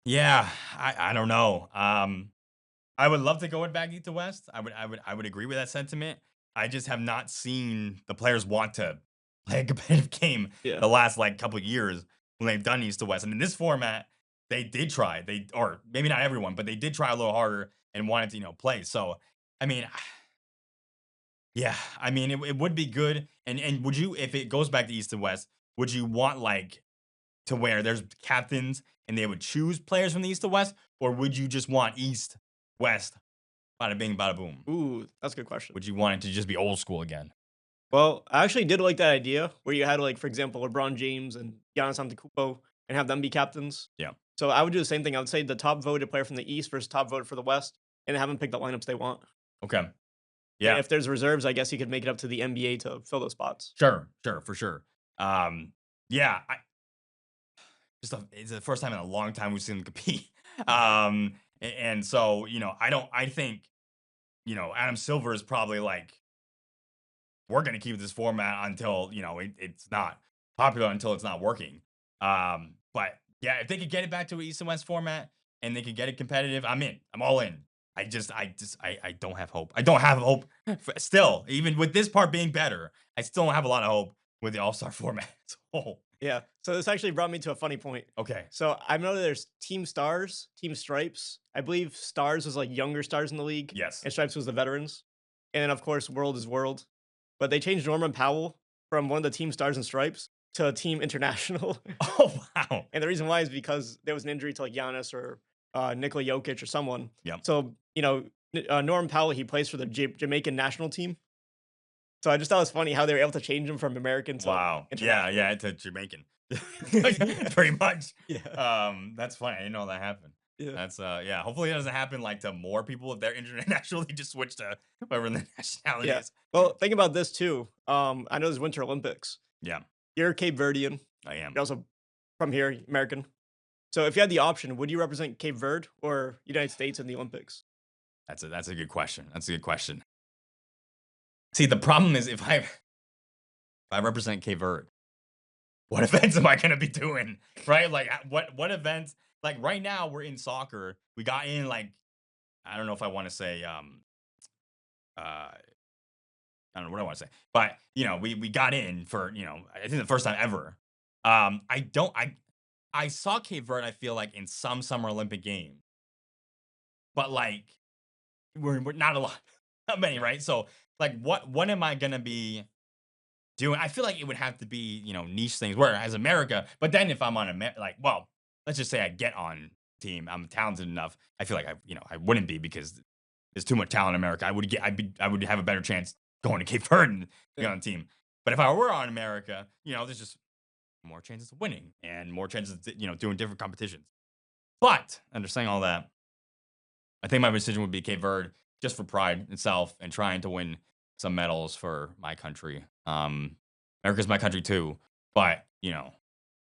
S2: Yeah, I don't know. I would love to go it back East to West. I would agree with that sentiment. I just have not seen the players want to play a competitive game
S3: Yeah.
S2: the last like couple of years when they've done East to West. And in this format, they did try. Or maybe not everyone, but they did try a little harder and wanted to play. So I mean, yeah, I mean it would be good. And would you, if it goes back to East to West, would you want like to where there's captains and they would choose players from the East to West, or would you just want East, West, bada bing, bada boom?
S3: Ooh, that's a good question.
S2: Would you want it to just be old school again?
S3: Well, I actually did like that idea where you had, like, for example, LeBron James and Giannis Antetokounmpo and have them be captains.
S2: Yeah.
S3: So I would do the same thing. I would say the top voted player from the East versus top voted for the West, and have them pick the lineups they want.
S2: Okay. Yeah.
S3: And if there's reserves, I guess he could make it up to the NBA to fill those spots.
S2: Sure, sure, for sure. Yeah, it's the first time in a long time we've seen them compete. And so I think Adam Silver is probably like, we're gonna keep this format until it's not popular, until it's not working. But yeah, if they could get it back to an East and West format and they could get it competitive, I'm in. I'm all in. I don't have hope. I don't have hope still, even with this part being better. I still don't have a lot of hope with the All Star format. So,
S3: Yeah. So this actually brought me to a funny point.
S2: okay.
S3: So I know that there's Team Stars, Team Stripes. I believe Stars was like younger stars in the league,
S2: Yes.
S3: and Stripes was the veterans. And then of course World is World. But they changed Norman Powell from one of the Team Stars and Stripes to Team International.
S2: Oh wow.
S3: And the reason why is because there was an injury to like Giannis or Nikola Jokic or someone.
S2: Yep.
S3: So Norman Powell, he plays for the Jamaican national team. So I just thought it was funny how they were able to change him from American to
S2: Wow. Yeah,
S3: international.
S2: yeah, to Jamaican. Pretty much.
S3: Yeah.
S2: That's funny. I didn't know that happened.
S3: Yeah.
S2: That's yeah. Hopefully it doesn't happen like to more people if they're internationally just switch to whatever the nationality
S3: Yeah.
S2: is.
S3: Well, think about this too. I know there's Winter Olympics.
S2: Yeah,
S3: You're Cape Verdean.
S2: I am.
S3: You're also from here, American. So if you had the option, would you represent Cape Verde or United States in the Olympics?
S2: That's a good question. That's a good question. See, the problem is if I represent Cape Verde, what events am I gonna be doing? Right? Like what events? Like right now we're in soccer. We got in like, I don't know if I want to say I don't know what I want to say, but we got in for I think the first time ever. I saw Cape Verde, I feel like, in some Summer Olympic games, but like we're not a lot, not many, right? So like what am I gonna be doing? I feel like it would have to be niche things. Whereas America, but then if I'm on well, let's just say I get on team, I'm talented enough. I feel like I wouldn't be because there's too much talent in America. I would have a better chance going to Cape Verde and be on the team. But if I were on America, there's just more chances of winning and more chances of, doing different competitions. But understanding all that, I think my decision would be Cape Verde just for pride itself and trying to win some medals for my country. America's my country too, but feel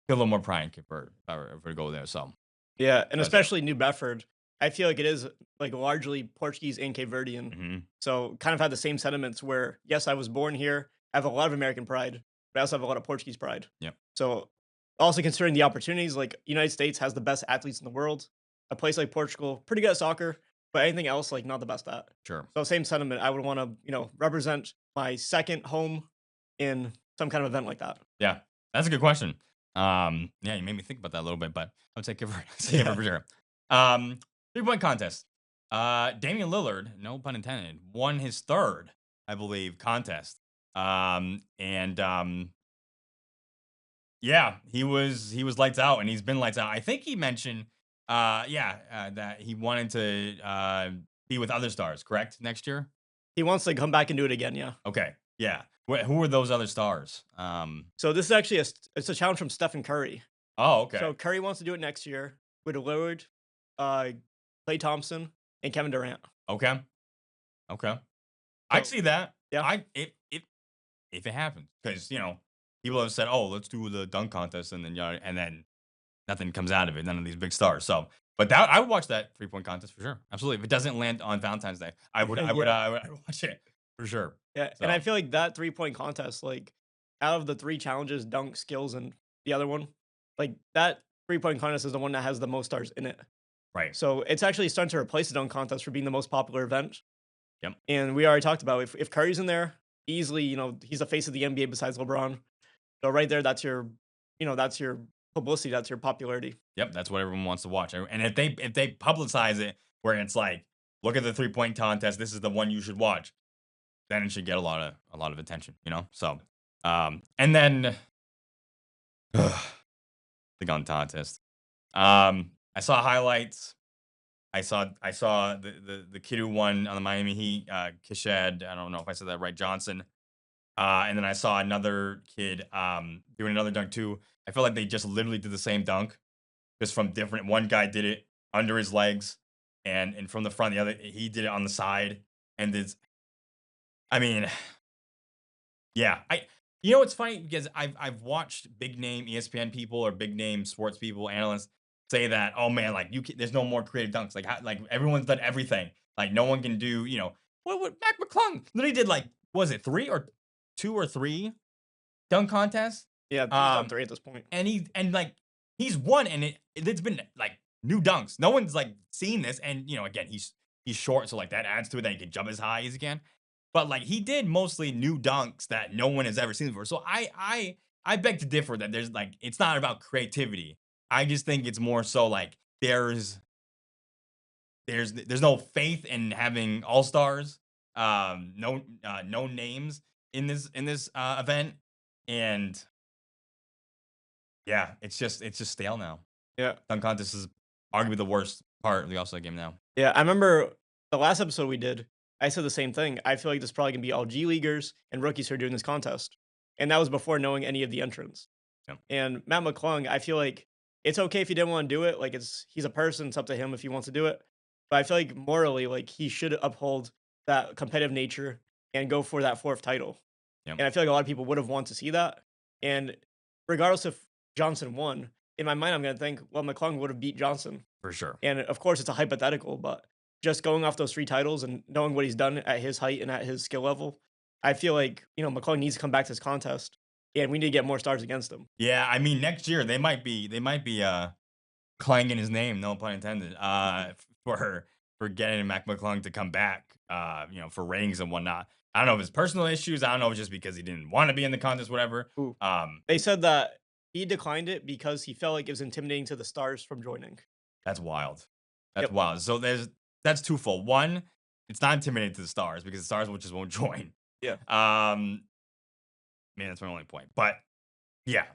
S2: a little more pride in Cape Verde if I were to go there. So
S3: Yeah, and
S2: that's
S3: especially New Bedford. I feel like it is like largely Portuguese and Cape Verdean.
S2: mhm.
S3: So kind of had the same sentiments where, yes, I was born here. I have a lot of American pride, but I also have a lot of Portuguese pride.
S2: Yep.
S3: So also considering the opportunities, like United States has the best athletes in the world. A place like Portugal, pretty good at soccer, but anything else, like not the best at.
S2: Sure.
S3: So same sentiment. I would want to, represent my second home in some kind of event like that.
S2: Yeah, that's a good question. Yeah, you made me think about that a little bit, but I would say Cape Verde. Cape Verde for sure. 3-point contest. Damian Lillard, no pun intended, won his third, I believe, contest. Yeah, he was lights out, and he's been lights out. I think he mentioned, that he wanted to be with other stars. Correct, next year.
S3: He wants to come back and do it again. Yeah.
S2: Okay, yeah. Who are those other stars?
S3: So this is actually it's a challenge from Stephen Curry.
S2: Oh, okay.
S3: So Curry wants to do it next year with Lillard, Klay Thompson, and Kevin Durant.
S2: Okay. I'd
S3: So
S2: see that.
S3: yeah.
S2: If it happens, because people have said, "Oh, let's do the dunk contest," and then nothing comes out of it. None of these big stars. So, but that I would watch that 3-point contest for sure. Absolutely. If it doesn't land on Valentine's Day, I would watch it for sure.
S3: Yeah,
S2: So
S3: and I feel like that 3-point contest, like out of the 3 challenges, dunk, skills, and the other one, like that 3-point contest is the one that has the most stars in it.
S2: right.
S3: So it's actually starting to replace the dunk contest for being the most popular event.
S2: Yep.
S3: And we already talked about if Curry's in there, easily, he's the face of the NBA besides LeBron. So right there, that's your publicity, that's your popularity.
S2: Yep. That's what everyone wants to watch. And if they publicize it where it's like, look at the 3-point contest, this is the one you should watch, then it should get a lot of attention. So, and then the dunk contest. I saw highlights. I saw the kid who won on the Miami Heat, Kishad. I don't know if I said that right, Johnson. And then I saw another kid doing another dunk too. I feel like they just literally did the same dunk, just from different. One guy did it under his legs, and from the front, the other he did it on the side, and I mean, yeah. You know what's funny because I've watched big name ESPN people or big name sports people, analysts say that, oh man, like there's no more creative dunks. Like everyone's done everything. Like no one can do, what Mac McClung literally did like was it three or two or three dunk contests?
S3: Yeah, he's done
S2: Um,
S3: 3 at this point.
S2: and like he's won, and it's been like new dunks. No one's like seen this, and again, he's short, so like that adds to it that he can jump as high as he can. But like he did mostly new dunks that no one has ever seen before. So I beg to differ that there's like it's not about creativity. I just think it's more so like there's no faith in having all stars, no names in this event, and yeah, it's just stale now.
S3: Yeah.
S2: Dunk contest is arguably the worst part of the All-Star game now.
S3: Yeah, I remember the last episode we did, I said the same thing. I feel like this is probably gonna be all G leaguers and rookies who are doing this contest. And that was before knowing any of the entrants.
S2: Yep.
S3: And Matt McClung, I feel like it's okay if he didn't want to do it. Like he's a person, it's up to him if he wants to do it. But I feel like morally, like he should uphold that competitive nature and go for that fourth title.
S2: Yep.
S3: And I feel like a lot of people would have wanted to see that. And regardless if Johnson won, in my mind, I'm gonna think, well, McClung would have beat Johnson.
S2: For sure.
S3: And of course, it's a hypothetical, but just going off those 3 titles and knowing what he's done at his height and at his skill level, I feel like, McClung needs to come back to this contest, and we need to get more stars against him.
S2: Yeah, I mean next year they might be clanging his name, no pun intended, for getting Mac McClung to come back, for ratings and whatnot. I don't know if it's personal issues. I don't know if it's just because he didn't want to be in the contest, whatever.
S3: Ooh.
S2: Um,
S3: They said that he declined it because he felt like it was intimidating to the stars from joining.
S2: that's wild. That's
S3: Yep.
S2: wild. So that's twofold. One, it's not intimidating to the stars because the stars just won't join.
S3: Yeah.
S2: Man, that's my only point. But yeah,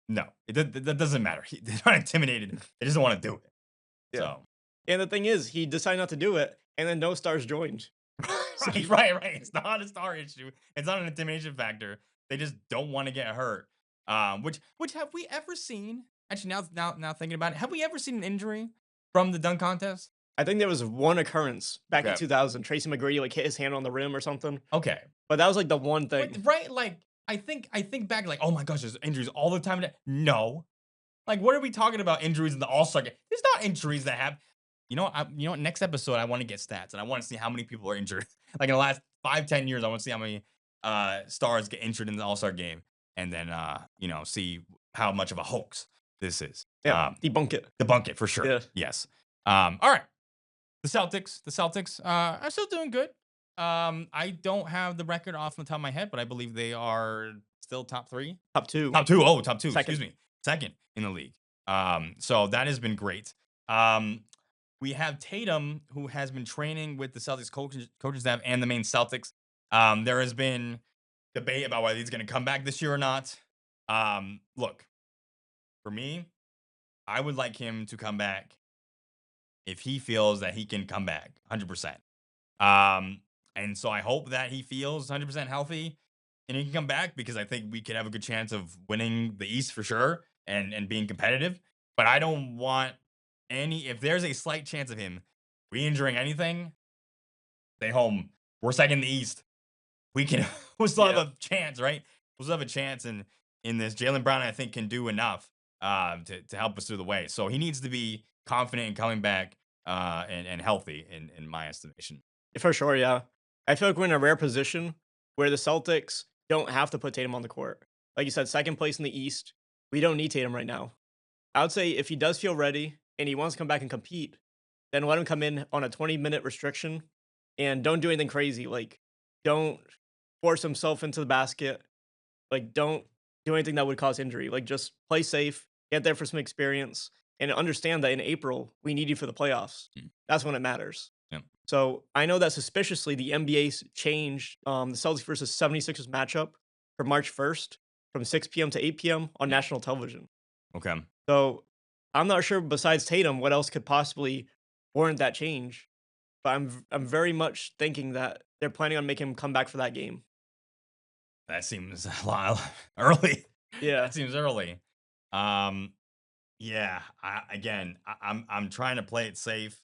S2: no, that doesn't matter. They're not intimidated. They just don't want to do it.
S3: Yeah.
S2: So
S3: And the thing is, he decided not to do it, and then no stars joined.
S2: right. It's not a star issue. It's not an intimidation factor. They just don't want to get hurt. Which have we ever seen? Actually, now thinking about it, have we ever seen an injury from the dunk contest?
S3: I think there was one occurrence back in
S2: Okay.
S3: 2000. Tracy McGrady like hit his hand on the rim or something,
S2: Okay,
S3: but that was like the one thing.
S2: right. Like I think back, like, oh my gosh, there's injuries all the time. No, like what are we talking about? Injuries in the All-Star game? There's not injuries that happen. You know what? Next episode, I want to get stats, and I want to see how many people are injured. Like in the last 5-10 years, I want to see how many stars get injured in the All-Star game, and then see how much of a hoax this is.
S3: Yeah, debunk it.
S2: Debunk it for sure.
S3: Yeah.
S2: Yes. All right. The Celtics are still doing good. I don't have the record off the top of my head, but I believe they are still top 3.
S3: Top 2.
S2: Top 2. Oh, top 2.
S3: Second.
S2: Excuse me. Second in the league. So that has been great. We have Tatum, who has been training with the Celtics coaching staff and the main Celtics. There has been debate about whether he's going to come back this year or not. Look, for me, I would like him to come back if he feels that he can come back 100%. And so I hope that he feels 100% healthy and he can come back because I think we could have a good chance of winning the East for sure and being competitive. But I don't want if there's a slight chance of him re-injuring anything, stay home. We're second in the East. We'll still have a chance, right? We'll still have a chance in this. Jaylen Brown, I think, can do enough to help us through the way. So he needs to be confident in coming back and healthy in my estimation.
S3: For sure, yeah. I feel like we're in a rare position where the Celtics don't have to put Tatum on the court. Like you said, second place in the East. We don't need Tatum right now. I would say if he does feel ready and he wants to come back and compete, then let him come in on a 20-minute restriction and don't do anything crazy. Like, don't force himself into the basket. Like, don't do anything that would cause injury. Like, just play safe, get there for some experience, and understand that in April, we need you for the playoffs. That's when it matters.
S2: Yeah.
S3: So I know that suspiciously, the NBA changed the Celtics versus 76ers matchup for March 1st from 6 p.m. to 8 p.m. on national television.
S2: Okay.
S3: So I'm not sure, besides Tatum, what else could possibly warrant that change. But I'm very much thinking that they're planning on making him come back for that game.
S2: That seems a lot early.
S3: Yeah.
S2: That seems early. Yeah. I'm trying to play it safe.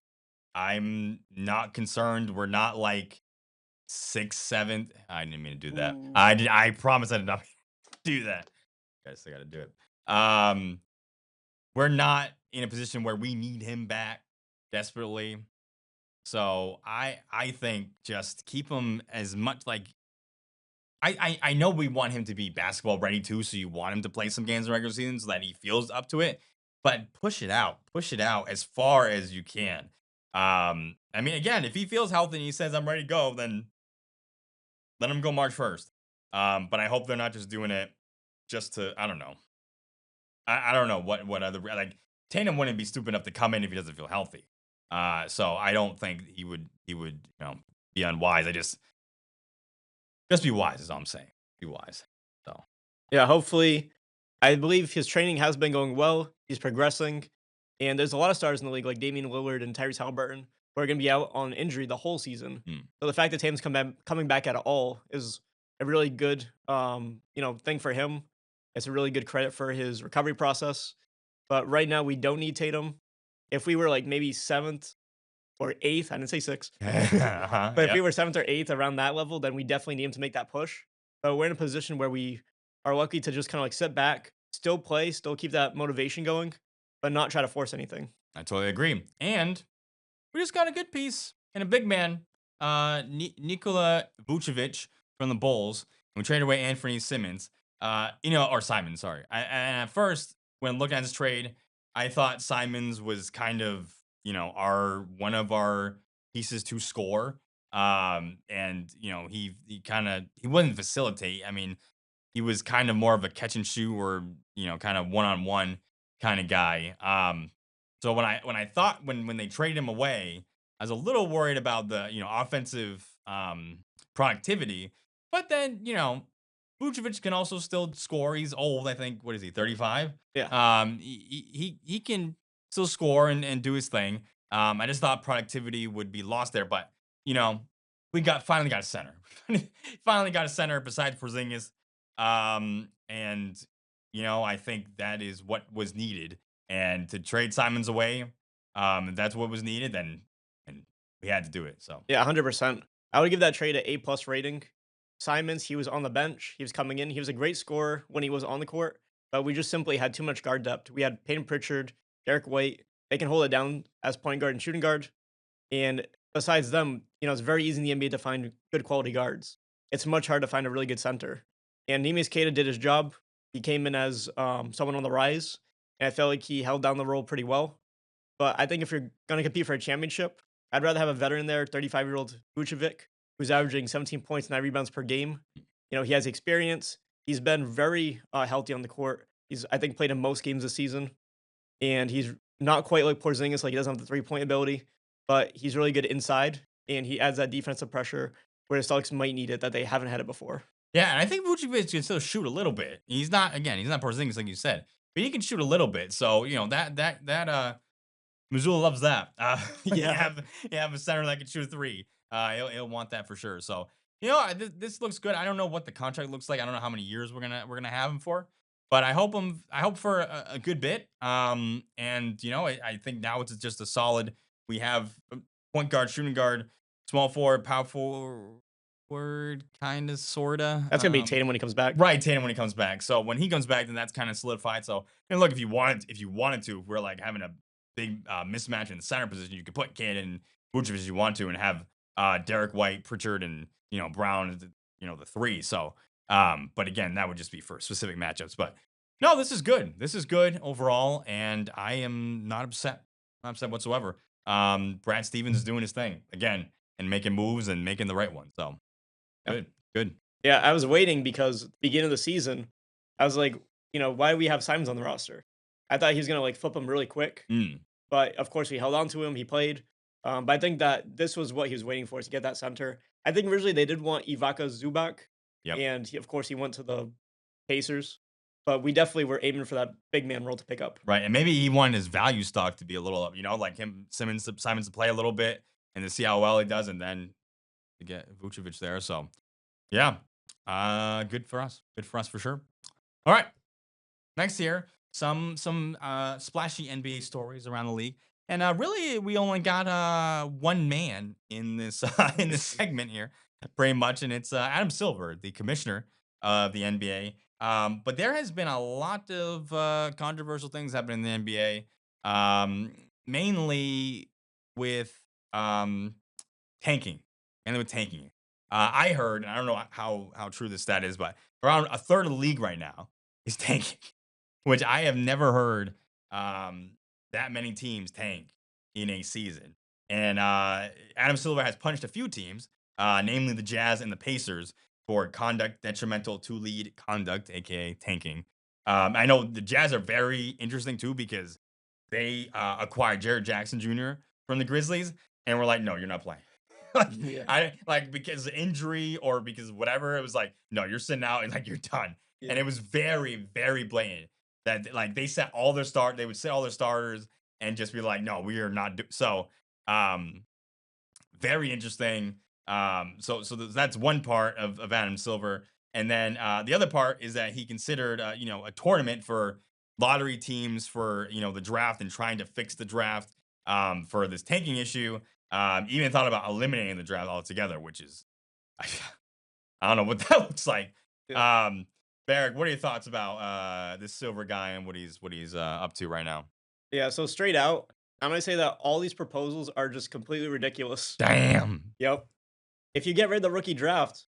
S2: I'm not concerned. We're not like 6th, 7th. I didn't mean to do that.
S3: Ooh.
S2: I promise I did not do that. Guys, I got to do it. We're not in a position where we need him back desperately. So I think just keep him as much like I know we want him to be basketball ready too, so you want him to play some games in regular season so that he feels up to it. But push it out as far as you can. I mean, again, if he feels healthy and he says I'm ready to go, then let him go March 1st. But I hope they're not just doing it just to I don't know. I don't know what other like Tatum wouldn't be stupid enough to come in if he doesn't feel healthy. So I don't think he would be unwise. I just be wise is all I'm saying. Be wise. So
S3: Yeah, hopefully. I believe his training has been going well. He's progressing. And there's a lot of stars in the league, like Damian Lillard and Tyrese Halliburton, who are going to be out on injury the whole season.
S2: mm,
S3: So the fact that Tatum's coming back at all is a really good, thing for him. It's a really good credit for his recovery process. But right now, we don't need Tatum. If we were like maybe 7th or 8th, I didn't say 6th, but if we
S2: yep.
S3: were 7th or 8th around that level, then we definitely need him to make that push. But we're in a position where we are lucky to just kind of like sit back, still play, still keep that motivation going, but not try to force anything.
S2: I totally agree. And we just got a good piece and a big man, Nikola Vucevic from the Bulls. We traded away Anthony Simmons, or Simon, sorry. And at first, when looking at this trade, I thought Simons was kind of, one of our pieces to score. And he wouldn't facilitate. I mean, he was kind of more of a catch and shoot or, kind of one-on-one kind of guy. So when I thought when they traded him away, I was a little worried about the offensive productivity. But then Vucevic can also still score. He's old, I think. What is he? 35.
S3: Yeah.
S2: He can still score and do his thing. I just thought productivity would be lost there, but we finally got a center. Finally got a center besides Porzingis. And I think that is what was needed. And to trade Simons away, if that's what was needed, then and we had to do it. So
S3: Yeah, 100%. I would give that trade an A+ rating. Simons, he was on the bench. He was coming in. He was a great scorer when he was on the court, but we just simply had too much guard depth. We had Peyton Pritchard, Derek White. They can hold it down as point guard and shooting guard. And besides them, it's very easy in the NBA to find good quality guards. It's much harder to find a really good center. And Neemias Queta did his job. He came in as someone on the rise, and I felt like he held down the role pretty well. But I think if you're going to compete for a championship, I'd rather have a veteran there, 35-year-old Vucevic, who's averaging 17 points, 9 rebounds per game. He has experience. He's been very healthy on the court. He's, I think, played in most games this season. And he's not quite like Porzingis, like he doesn't have the three-point ability, but he's really good inside, and he adds that defensive pressure where the Celtics might need it that they haven't had it before.
S2: yeah, and I think Vucevic can still shoot a little bit. He's not Porzingis like you said, but he can shoot a little bit. So that Missoula loves that.
S3: Yeah.
S2: You have a center that can shoot a three. He'll want that for sure. So this looks good. I don't know what the contract looks like. I don't know how many years we're gonna have him for, but I hope for a good bit. And I think now it's just a solid. We have point guard, shooting guard, small forward, power forward, kind of, sorta.
S3: That's going to be Tatum when he comes back.
S2: Right, Tatum when he comes back. So when he comes back, then that's kind of solidified. So look, if you wanted to, if we're like having a big mismatch in the center position, you could put Kane and Vucevic if you want to, and have Derek White, Pritchard, and Brown, the three. So, but again, that would just be for specific matchups. But no, this is good. This is good good and I am not upset. Not upset whatsoever. Brad Stevens is doing his thing again and making moves and making the right one. So good.
S3: Yeah, I was waiting because beginning of the season, I was like, why do we have Simons on the roster? I thought he was going to like flip him really quick. But of course, we held on to him. He played. But I think that this was what he was waiting for, to get that center. I think originally they did want Ivica Zubac.
S2: Yep.
S3: And of course, he went to the Pacers. But we definitely were aiming for that big man role to pick up.
S2: Right. And maybe he wanted his value stock to be a little up, like Simons to play a little bit and to see how well he does, and then to get Vucevic there. So, yeah, good for us. Good for us for sure. All right. Next here, some splashy NBA stories around the league. And really, we only got one man in this segment here. pretty much, and it's Adam Silver, the commissioner of the NBA. But there has been a lot of controversial things happening in the NBA, mainly with um, tanking, and with tanking. I heard, and I don't know how true this stat is, but around a third of the league right now is tanking, which I have never heard that many teams tank in a season. And Adam Silver has punished a few teams, namely the Jazz and the Pacers, for conduct detrimental to lead conduct, aka tanking. I know the Jazz are very interesting too because they acquired Jared Jackson Jr. from the Grizzlies, and we're like, no, you're not playing. Like,
S3: Yeah.
S2: I like because of injury or because of whatever. It was like, no, you're sitting out and like you're done. And
S3: Yeah.
S2: it was very, very blatant that like they would sit all their starters and just be like, no, we are not. So, um, very interesting. So that's one part of Adam Silver, and then the other part is that he considered a tournament for lottery teams for the draft and trying to fix the draft for this tanking issue. Even thought about eliminating the draft altogether, which is I don't know what that looks like.
S3: Yeah.
S2: Barrick, what are your thoughts about this Silver guy and what he's up to right now?
S3: Yeah, so straight out, I'm gonna say that all these proposals are just completely ridiculous.
S2: Damn.
S3: Yep. If you get rid of the rookie draft,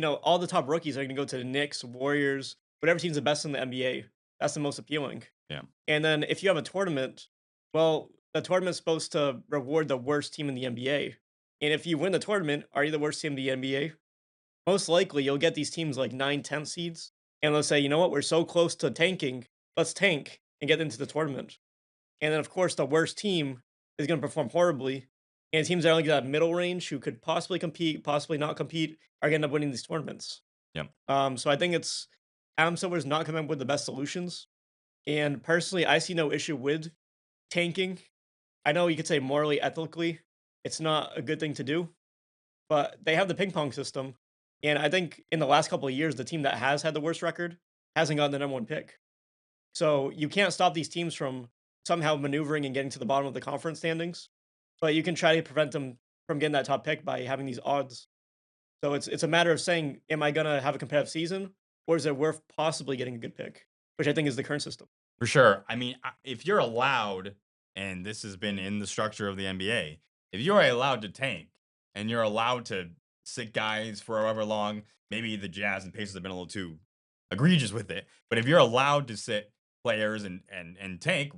S3: all the top rookies are gonna go to the Knicks, Warriors, whatever team's the best in the NBA. That's the most appealing.
S2: Yeah.
S3: And then if you have a tournament, well, the tournament's supposed to reward the worst team in the NBA. And if you win the tournament, are you the worst team in the NBA? Most likely, you'll get these teams like 9, 10 seeds, and they'll say, you know what, we're so close to tanking, let's tank and get into the tournament. And then, of course, the worst team is going to perform horribly. And teams that only get that middle range who could possibly compete, possibly not compete, are going to end up winning these tournaments.
S2: Yep.
S3: So I think it's Adam Silver's not coming up with the best solutions. And personally, I see no issue with tanking. I know you could say morally, ethically, it's not a good thing to do, but they have the ping pong system. And I think in the last couple of years, the team that has had the worst record hasn't gotten the number one pick. So you can't stop these teams from somehow maneuvering and getting to the bottom of the conference standings, but you can try to prevent them from getting that top pick by having these odds. So it's a matter of saying, am I gonna have a competitive season, or is it worth possibly getting a good pick, which I think is the current system.
S2: For sure. I mean, if you're allowed, and this has been in the structure of the NBA, if you're allowed to tank and you're allowed to sit guys for however long, maybe the Jazz and Pacers have been a little too egregious with it. But if you're allowed to sit players and tank,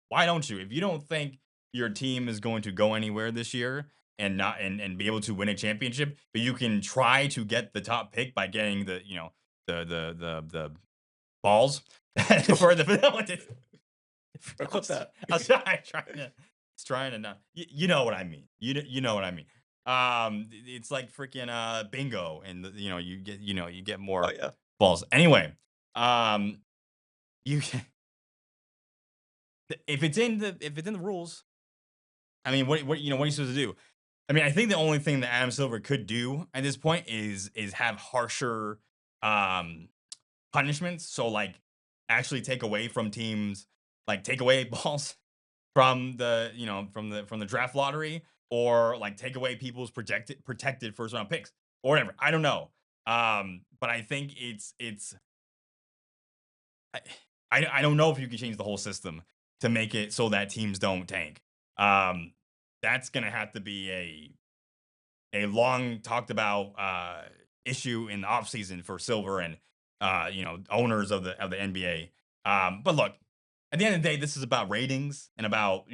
S2: why don't you? If you don't think your team is going to go anywhere this year and not and be able to win a championship, but you can try to get the top pick by getting the balls for the
S3: Or clip that.
S2: I was trying to not. You know what I mean. You know what I mean. It's like freaking bingo, and you get
S3: Oh
S2: more
S3: yeah.
S2: balls. Anyway, you if it's in the rules, I mean, what are you supposed to do? I mean, I think the only thing that Adam Silver could do at this point is have harsher um punishments. So like actually take away from teams, like take away balls from the draft lottery, or like take away people's protected first round picks or whatever. I don't know. But I think it's I, I don't know if you can change the whole system to make it so that teams don't tank. Um, that's gonna have to be a long talked about issue in the offseason for Silver and owners of the NBA. But look, at the end of the day, this is about ratings and about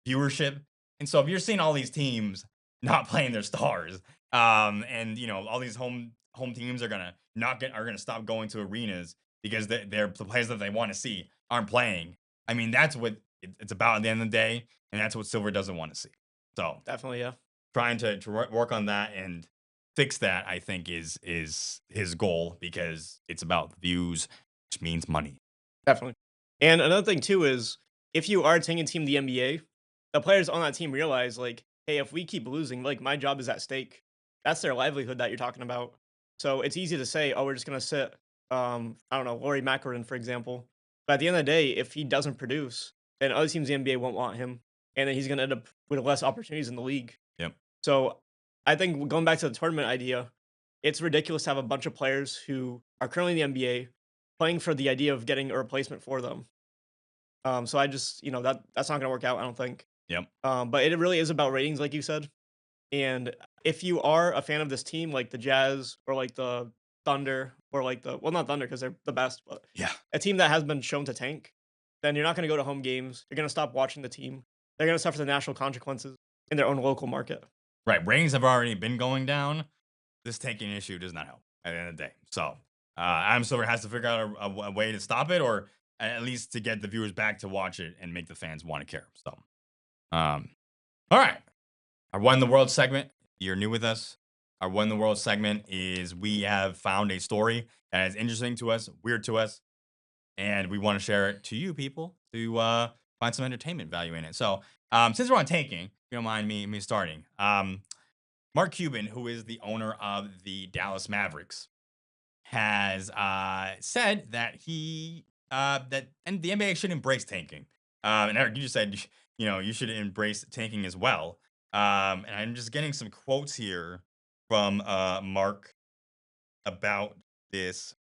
S2: viewership. And so if you're seeing all these teams not playing their stars, and all these home teams are gonna stop going to arenas because the players that they want to see aren't playing. I mean, that's what it's about at the end of the day, and that's what Silver doesn't want to see. So
S3: Definitely, yeah.
S2: trying to work on that and fix that, I think is his goal because it's about views, which means money.
S3: Definitely. And another thing too is if you are taking a team in the NBA, the players on that team realize like, hey, if we keep losing, like my job is at stake. That's their livelihood that you're talking about. So it's easy to say, oh, we're just gonna sit I don't know, Laurie Macaron, for example. But at the end of the day, if he doesn't produce, then other teams in the NBA won't want him. And then he's gonna end up with less opportunities in the league.
S2: Yep.
S3: So I think going back to the tournament idea, it's ridiculous to have a bunch of players who are currently in the NBA playing for the idea of getting a replacement for them. So I just, that's not going to work out, I don't think.
S2: Yep.
S3: But it really is about ratings, like you said. And if you are a fan of this team, like the Jazz or like the Thunder or like well, not Thunder because they're the best, but
S2: Yeah.
S3: a team that has been shown to tank, then you're not going to go to home games. You're going to stop watching the team. They're going to suffer the national consequences in their own local market.
S2: Right. Ratings have already been going down. This tanking issue does not help at the end of the day. So Adam Silver has to figure out a way to stop it, or at least to get the viewers back to watch it and make the fans want to care. So, all right. Our One in the World segment. You're new with us. Our One in the World segment is we have found a story that is interesting to us, weird to us, and we want to share it to you people to find some entertainment value in it. So, since we're on tanking, if you don't mind me starting. Mark Cuban, who is the owner of the Dallas Mavericks, has said that and the NBA should embrace tanking. And Eric, you just said you should embrace tanking as well. And I'm just getting some quotes here from Mark about this.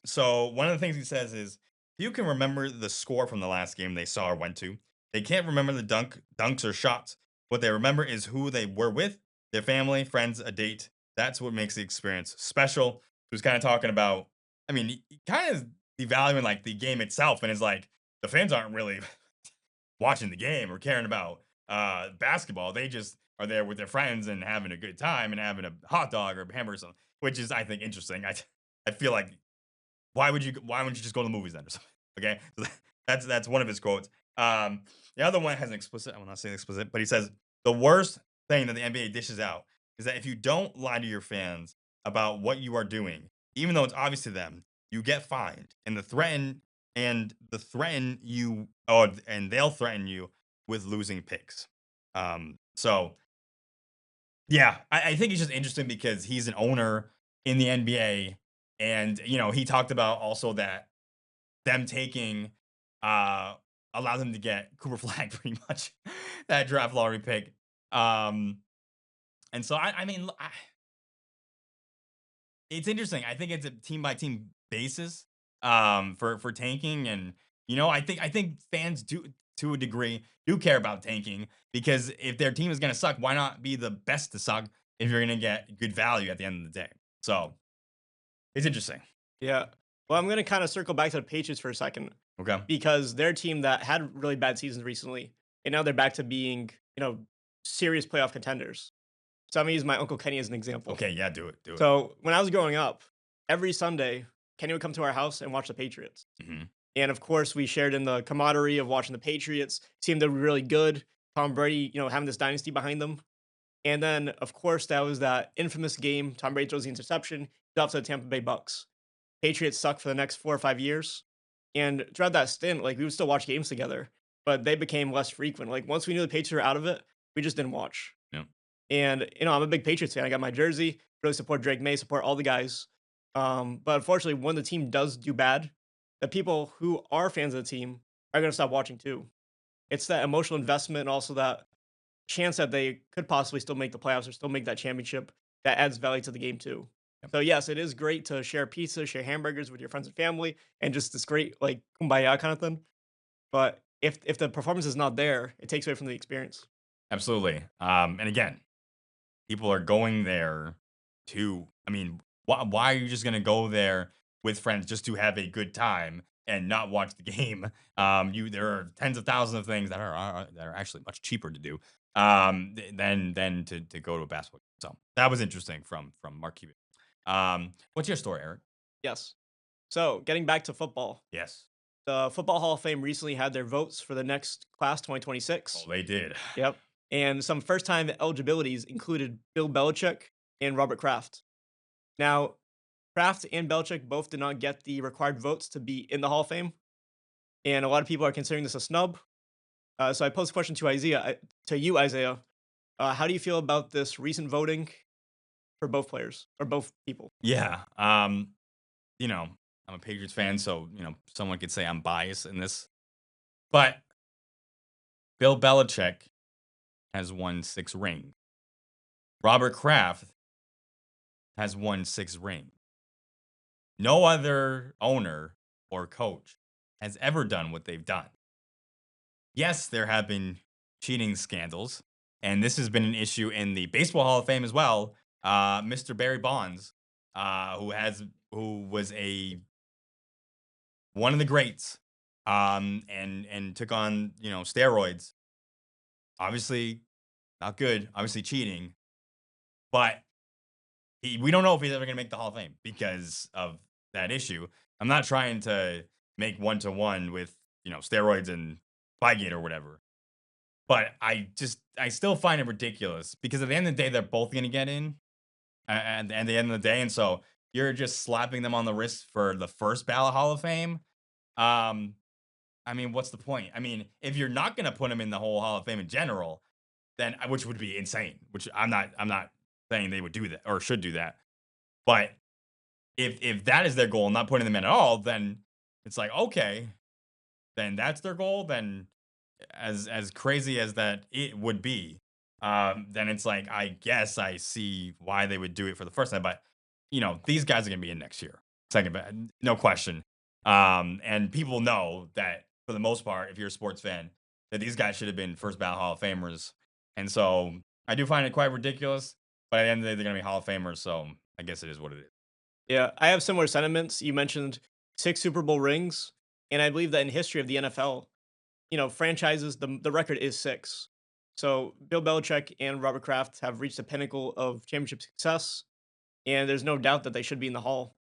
S2: So one of the things he says is, you can remember the score from the last game they saw or went to. They can't remember the dunks or shots. What they remember is who they were with, their family, friends, a date. That's what makes the experience special. He was kind of talking about, he kind of devaluing like the game itself, and it's like the fans aren't really watching the game or caring about basketball. They just are there with their friends and having a good time and having a hot dog or a hamburger or something, which is, I think, interesting. I feel like why wouldn't you just go to the movies then or something? Okay, so that's one of his quotes. The other one has an explicit. I will not say explicit, but he says the worst thing that the NBA dishes out is that if you don't lie to your fans about what you are doing, even though it's obvious to them, you get fined, and they'll threaten you with losing picks. So yeah, I think it's just interesting because he's an owner in the NBA, and he talked about also that them taking allow them to get Cooper Flag pretty much that draft lottery pick. And so it's interesting. I think it's a team by team basis for tanking, and I think fans do to a degree do care about tanking, because if their team is going to suck, why not be the best to suck if you're going to get good value at the end of the day? So it's interesting.
S3: Yeah. Well, I'm going to kind of circle back to the Patriots for a second.
S2: Okay.
S3: Because they're a team that had really bad seasons recently, and now they're back to being, serious playoff contenders. So I'm going to use my Uncle Kenny as an example.
S2: Okay, yeah, do it.
S3: So when I was growing up, every Sunday, Kenny would come to our house and watch the Patriots.
S2: Mm-hmm.
S3: And of course, we shared in the camaraderie of watching the Patriots, seeing them really good. Tom Brady, having this dynasty behind them. And then, of course, that was that infamous game. Tom Brady throws the interception. He's off to the Tampa Bay Bucks. Patriots suck for the next 4 or 5 years. And throughout that stint, we would still watch games together, but they became less frequent. Once we knew the Patriots were out of it, we just didn't watch.
S2: Yeah.
S3: And, I'm a big Patriots fan. I got my jersey, really support Drake May, support all the guys. But unfortunately, when the team does do bad, the people who are fans of the team are going to stop watching too. It's that emotional investment and also that chance that they could possibly still make the playoffs or still make that championship that adds value to the game too. Yep. So yes, it is great to share pizza, share hamburgers with your friends and family, and just this great kumbaya kind of thing. But if the performance is not there, it takes away from the experience.
S2: Absolutely. And again, people are going there why are you just gonna go there with friends just to have a good time and not watch the game? There are tens of thousands of things that are actually much cheaper to do than to go to a basketball game. So that was interesting from Mark Cuban. What's your story, Eric?
S3: Yes. So getting back to football.
S2: Yes.
S3: The Football Hall of Fame recently had their votes for the next class 2026.
S2: Oh, they did.
S3: Yep. And some first-time eligibilities included Bill Belichick and Robert Kraft. Now, Kraft and Belichick both did not get the required votes to be in the Hall of Fame, and a lot of people are considering this a snub. So I posed a question to Isaiah. How do you feel about this recent voting for both players or both people?
S2: Yeah. I'm a Patriots fan, so someone could say I'm biased in this, but Bill Belichick has won 6 rings. Robert Kraft has won 6 rings. No other owner or coach has ever done what they've done. Yes, there have been cheating scandals, and this has been an issue in the Baseball Hall of Fame as well. Mr. Barry Bonds, who was a one of the greats, and took on steroids. Obviously, not good. Obviously, cheating, but we don't know if he's ever going to make the Hall of Fame because of that issue. I'm not trying to make one to one with steroids and Spygate or whatever, but I still find it ridiculous because at the end of the day, they're both going to get in at the end of the day, and so you're just slapping them on the wrist for the first ballot Hall of Fame. Um, I mean, what's the point? I mean, if you're not going to put them in the whole Hall of Fame in general, then which would be insane. Which I'm not saying they would do that or should do that. But if that is their goal, not putting them in at all, then it's like okay, then that's their goal. Then as crazy as that it would be, then it's like I guess I see why they would do it for the first time. But these guys are gonna be in next year, second, no question. And people know that for the most part, if you're a sports fan, that these guys should have been first ballot Hall of Famers. And so I do find it quite ridiculous. But at the end of the day, they're gonna be Hall of Famers. So I guess it is what it is.
S3: Yeah, I have similar sentiments. You mentioned 6 Super Bowl rings, and I believe that in history of the NFL, franchises, the record is 6. So Bill Belichick and Robert Kraft have reached the pinnacle of championship success, and there's no doubt that they should be in the Hall.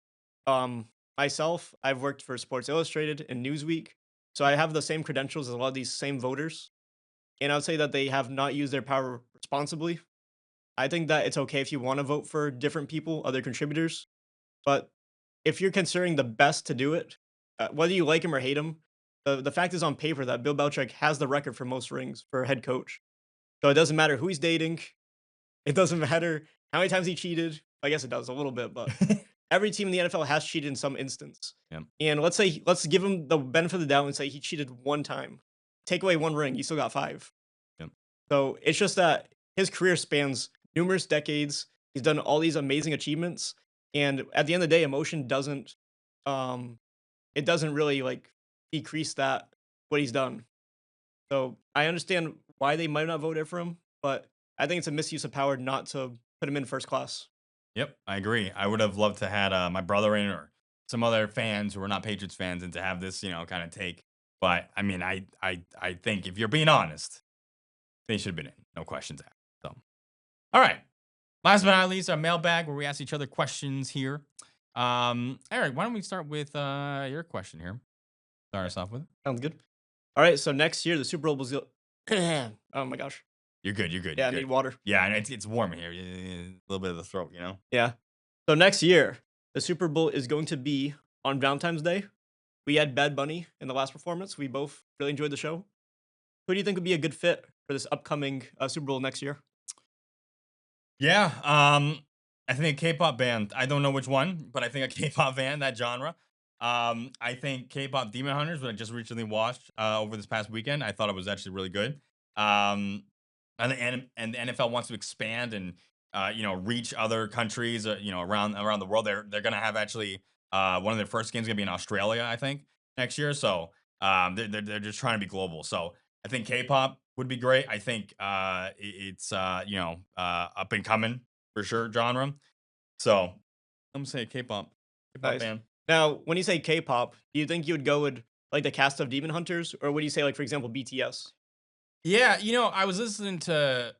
S3: Myself, I've worked for Sports Illustrated and Newsweek, so I have the same credentials as a lot of these same voters, and I would say that they have not used their power responsibly. I think that it's okay if you want to vote for different people, other contributors, but if you're considering the best to do it, whether you like him or hate him, the fact is on paper that Bill Belichick has the record for most rings for a head coach. So it doesn't matter who he's dating. It doesn't matter how many times he cheated. I guess it does a little bit, but every team in the NFL has cheated in some instance.
S2: Yep.
S3: And let's give him the benefit of the doubt and say he cheated one time. Take away one ring, you still got 5.
S2: Yep.
S3: So it's just that his career spans numerous decades. He's done all these amazing achievements, and at the end of the day, emotion doesn't it doesn't really like decrease that what he's done. So I understand why they might not vote for him, but I think it's a misuse of power not to put him in first class.
S2: Yep, I agree. I would have loved to had my brother in or some other fans who are not Patriots fans and to have this, kind of take. But I mean, I think if you're being honest, they should have been in. No questions asked. So, all right. Last but not least, our mailbag where we ask each other questions here. Eric, why don't we start with your question here? Start us off with it.
S3: Sounds good. All right, so next year the Super Bowl was oh my gosh.
S2: You're good. You're good.
S3: Yeah,
S2: You're
S3: I
S2: good.
S3: need water.
S2: Yeah, and it's warm in here. A little bit of the throat,
S3: Yeah. So next year, the Super Bowl is going to be on Valentine's Day. We had Bad Bunny in the last performance. We both really enjoyed the show. Who do you think would be a good fit for this upcoming Super Bowl next year?
S2: Yeah, I think a K-pop band. I don't know which one, but I think a K-pop band, that genre. I think K-pop Demon Hunters, what I just recently watched over this past weekend. I thought it was actually really good. And the NFL wants to expand and reach other countries, around the world. They're gonna have actually one of their first games gonna be in Australia, I think, next year. So they're just trying to be global. So I think K-pop would be great. I think it's up and coming for sure genre. So I'm gonna say K-pop
S3: Nice.
S2: band.
S3: Now, when you say K-pop, do you think you would go with like the cast of Demon Hunters, or would you say like, for example, BTS?
S2: Yeah, I was listening to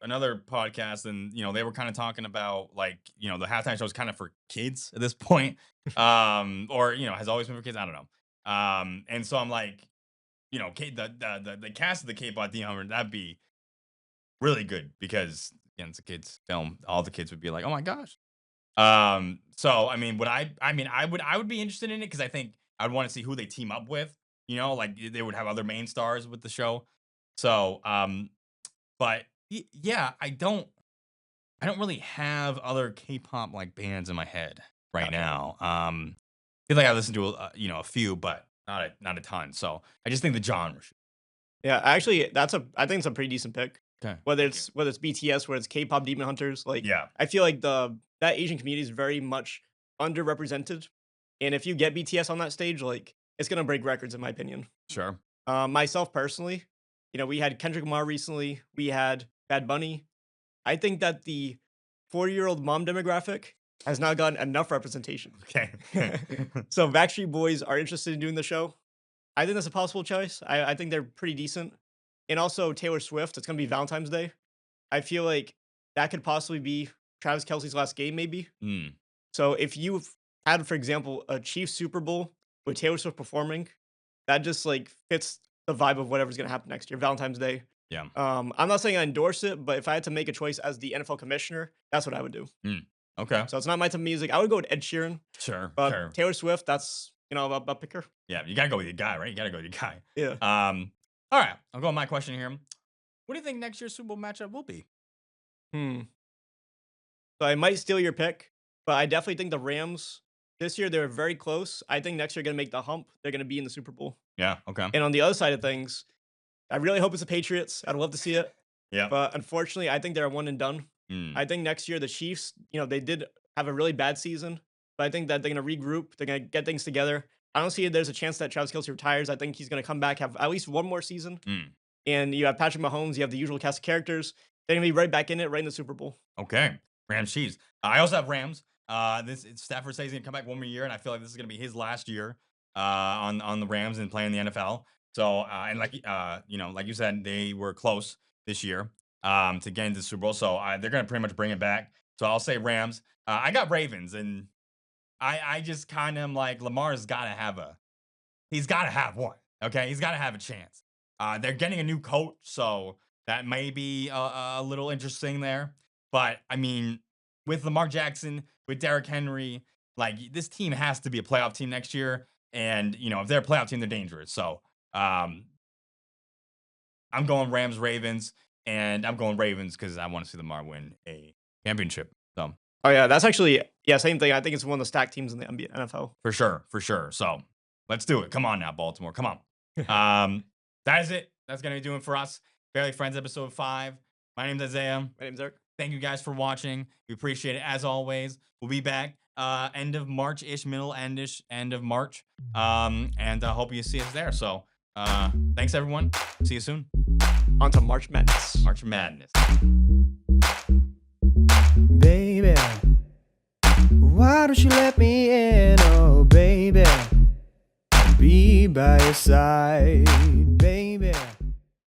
S2: another podcast, and they were kind of talking about like the halftime show is kind of for kids at this point, or has always been for kids. I don't know. And so I'm like, the cast of the K-pop Demon, that'd be really good because again, it's a kids film. All the kids would be like, oh my gosh. So I mean, I would be interested in it because I think I'd want to see who they team up with. Like they would have other main stars with the show. So, but yeah, I don't really have other K-pop like bands in my head right now. I feel like I listen to a few, but not a ton. So I just think the genre.
S3: Yeah, actually, I think it's a pretty decent pick.
S2: Okay.
S3: Whether
S2: Thank
S3: it's BTS, whether it's K-pop Demon Hunters, like
S2: Yeah.
S3: I feel like that Asian community is very much underrepresented, and if you get BTS on that stage, like it's gonna break records in my opinion.
S2: Sure.
S3: Myself personally, we had Kendrick Lamar recently, we had Bad Bunny. I think that the 40-year-old mom demographic has not gotten enough representation.
S2: Okay.
S3: So Backstreet Boys are interested in doing the show. I think that's a possible choice. I think they're pretty decent. And also Taylor Swift, it's gonna be Valentine's Day. I feel like that could possibly be Travis Kelce's last game, maybe.
S2: Mm,
S3: So if you've had, for example, a Chiefs Super Bowl with Taylor Swift performing, that just like fits the vibe of whatever's gonna happen next year, Valentine's Day.
S2: yeah.
S3: I'm not saying I endorse it, but if I had to make a choice as the NFL commissioner, that's what I would do.
S2: Okay.
S3: So it's not my type of music. I would go with Ed Sheeran,
S2: Sure.
S3: but
S2: Sure.
S3: Taylor Swift, that's a picker.
S2: Yeah. You gotta go with your guy, right? You gotta go with your guy.
S3: Yeah.
S2: All right. I'll go with my question here. What do you think next year's Super Bowl matchup will be?
S3: So I might steal your pick, but I definitely think the Rams this year they're very close. I think next year gonna make the hump. They're gonna be in the Super Bowl.
S2: Yeah. Okay.
S3: And on the other side of things, I really hope it's the Patriots. I'd love to see it.
S2: Yeah.
S3: But unfortunately, I think they're one and done.
S2: Mm,
S3: I think next year the Chiefs, they did have a really bad season, but I think that they're gonna regroup. They're gonna get things together. I don't see there's a chance that Travis Kelce retires. I think he's gonna come back, have at least one more season.
S2: mm.
S3: And you have Patrick Mahomes. You have the usual cast of characters. They're gonna be right back in it, right in the Super Bowl.
S2: Okay. Rams Chiefs. I also have Rams. Stafford says he's gonna come back one more year, and I feel like this is gonna be his last year on the Rams and playing the NFL. So and like like you said, they were close this year to get into the Super Bowl. So they're gonna pretty much bring it back. So I'll say Rams. I got Ravens, and I just kind of am like Lamar's he's gotta have one. Okay, he's gotta have a chance. They're getting a new coach, so that may be a little interesting there. But I mean, with Lamar Jackson, with Derrick Henry, like this team has to be a playoff team next year. And if they're a playoff team, they're dangerous. So I'm going Rams, Ravens, and I'm going Ravens because I want to see Lamar win a championship. So
S3: Oh yeah, that's actually same thing. I think it's one of the stacked teams in the NFL.
S2: for sure. So let's do it. Come on now, Baltimore. Come on. That is it. That's gonna be doing for us. Barely Friends episode 5. My name's Isaiah.
S3: My name's Eric.
S2: Thank you guys for watching. We appreciate it as always. We'll be back end of March-ish, end of March. And I hope you see us there. So thanks everyone. See you soon.
S3: On to March Madness.
S2: March Madness.
S1: Baby, why don't you let me in? Oh, baby, be by your side.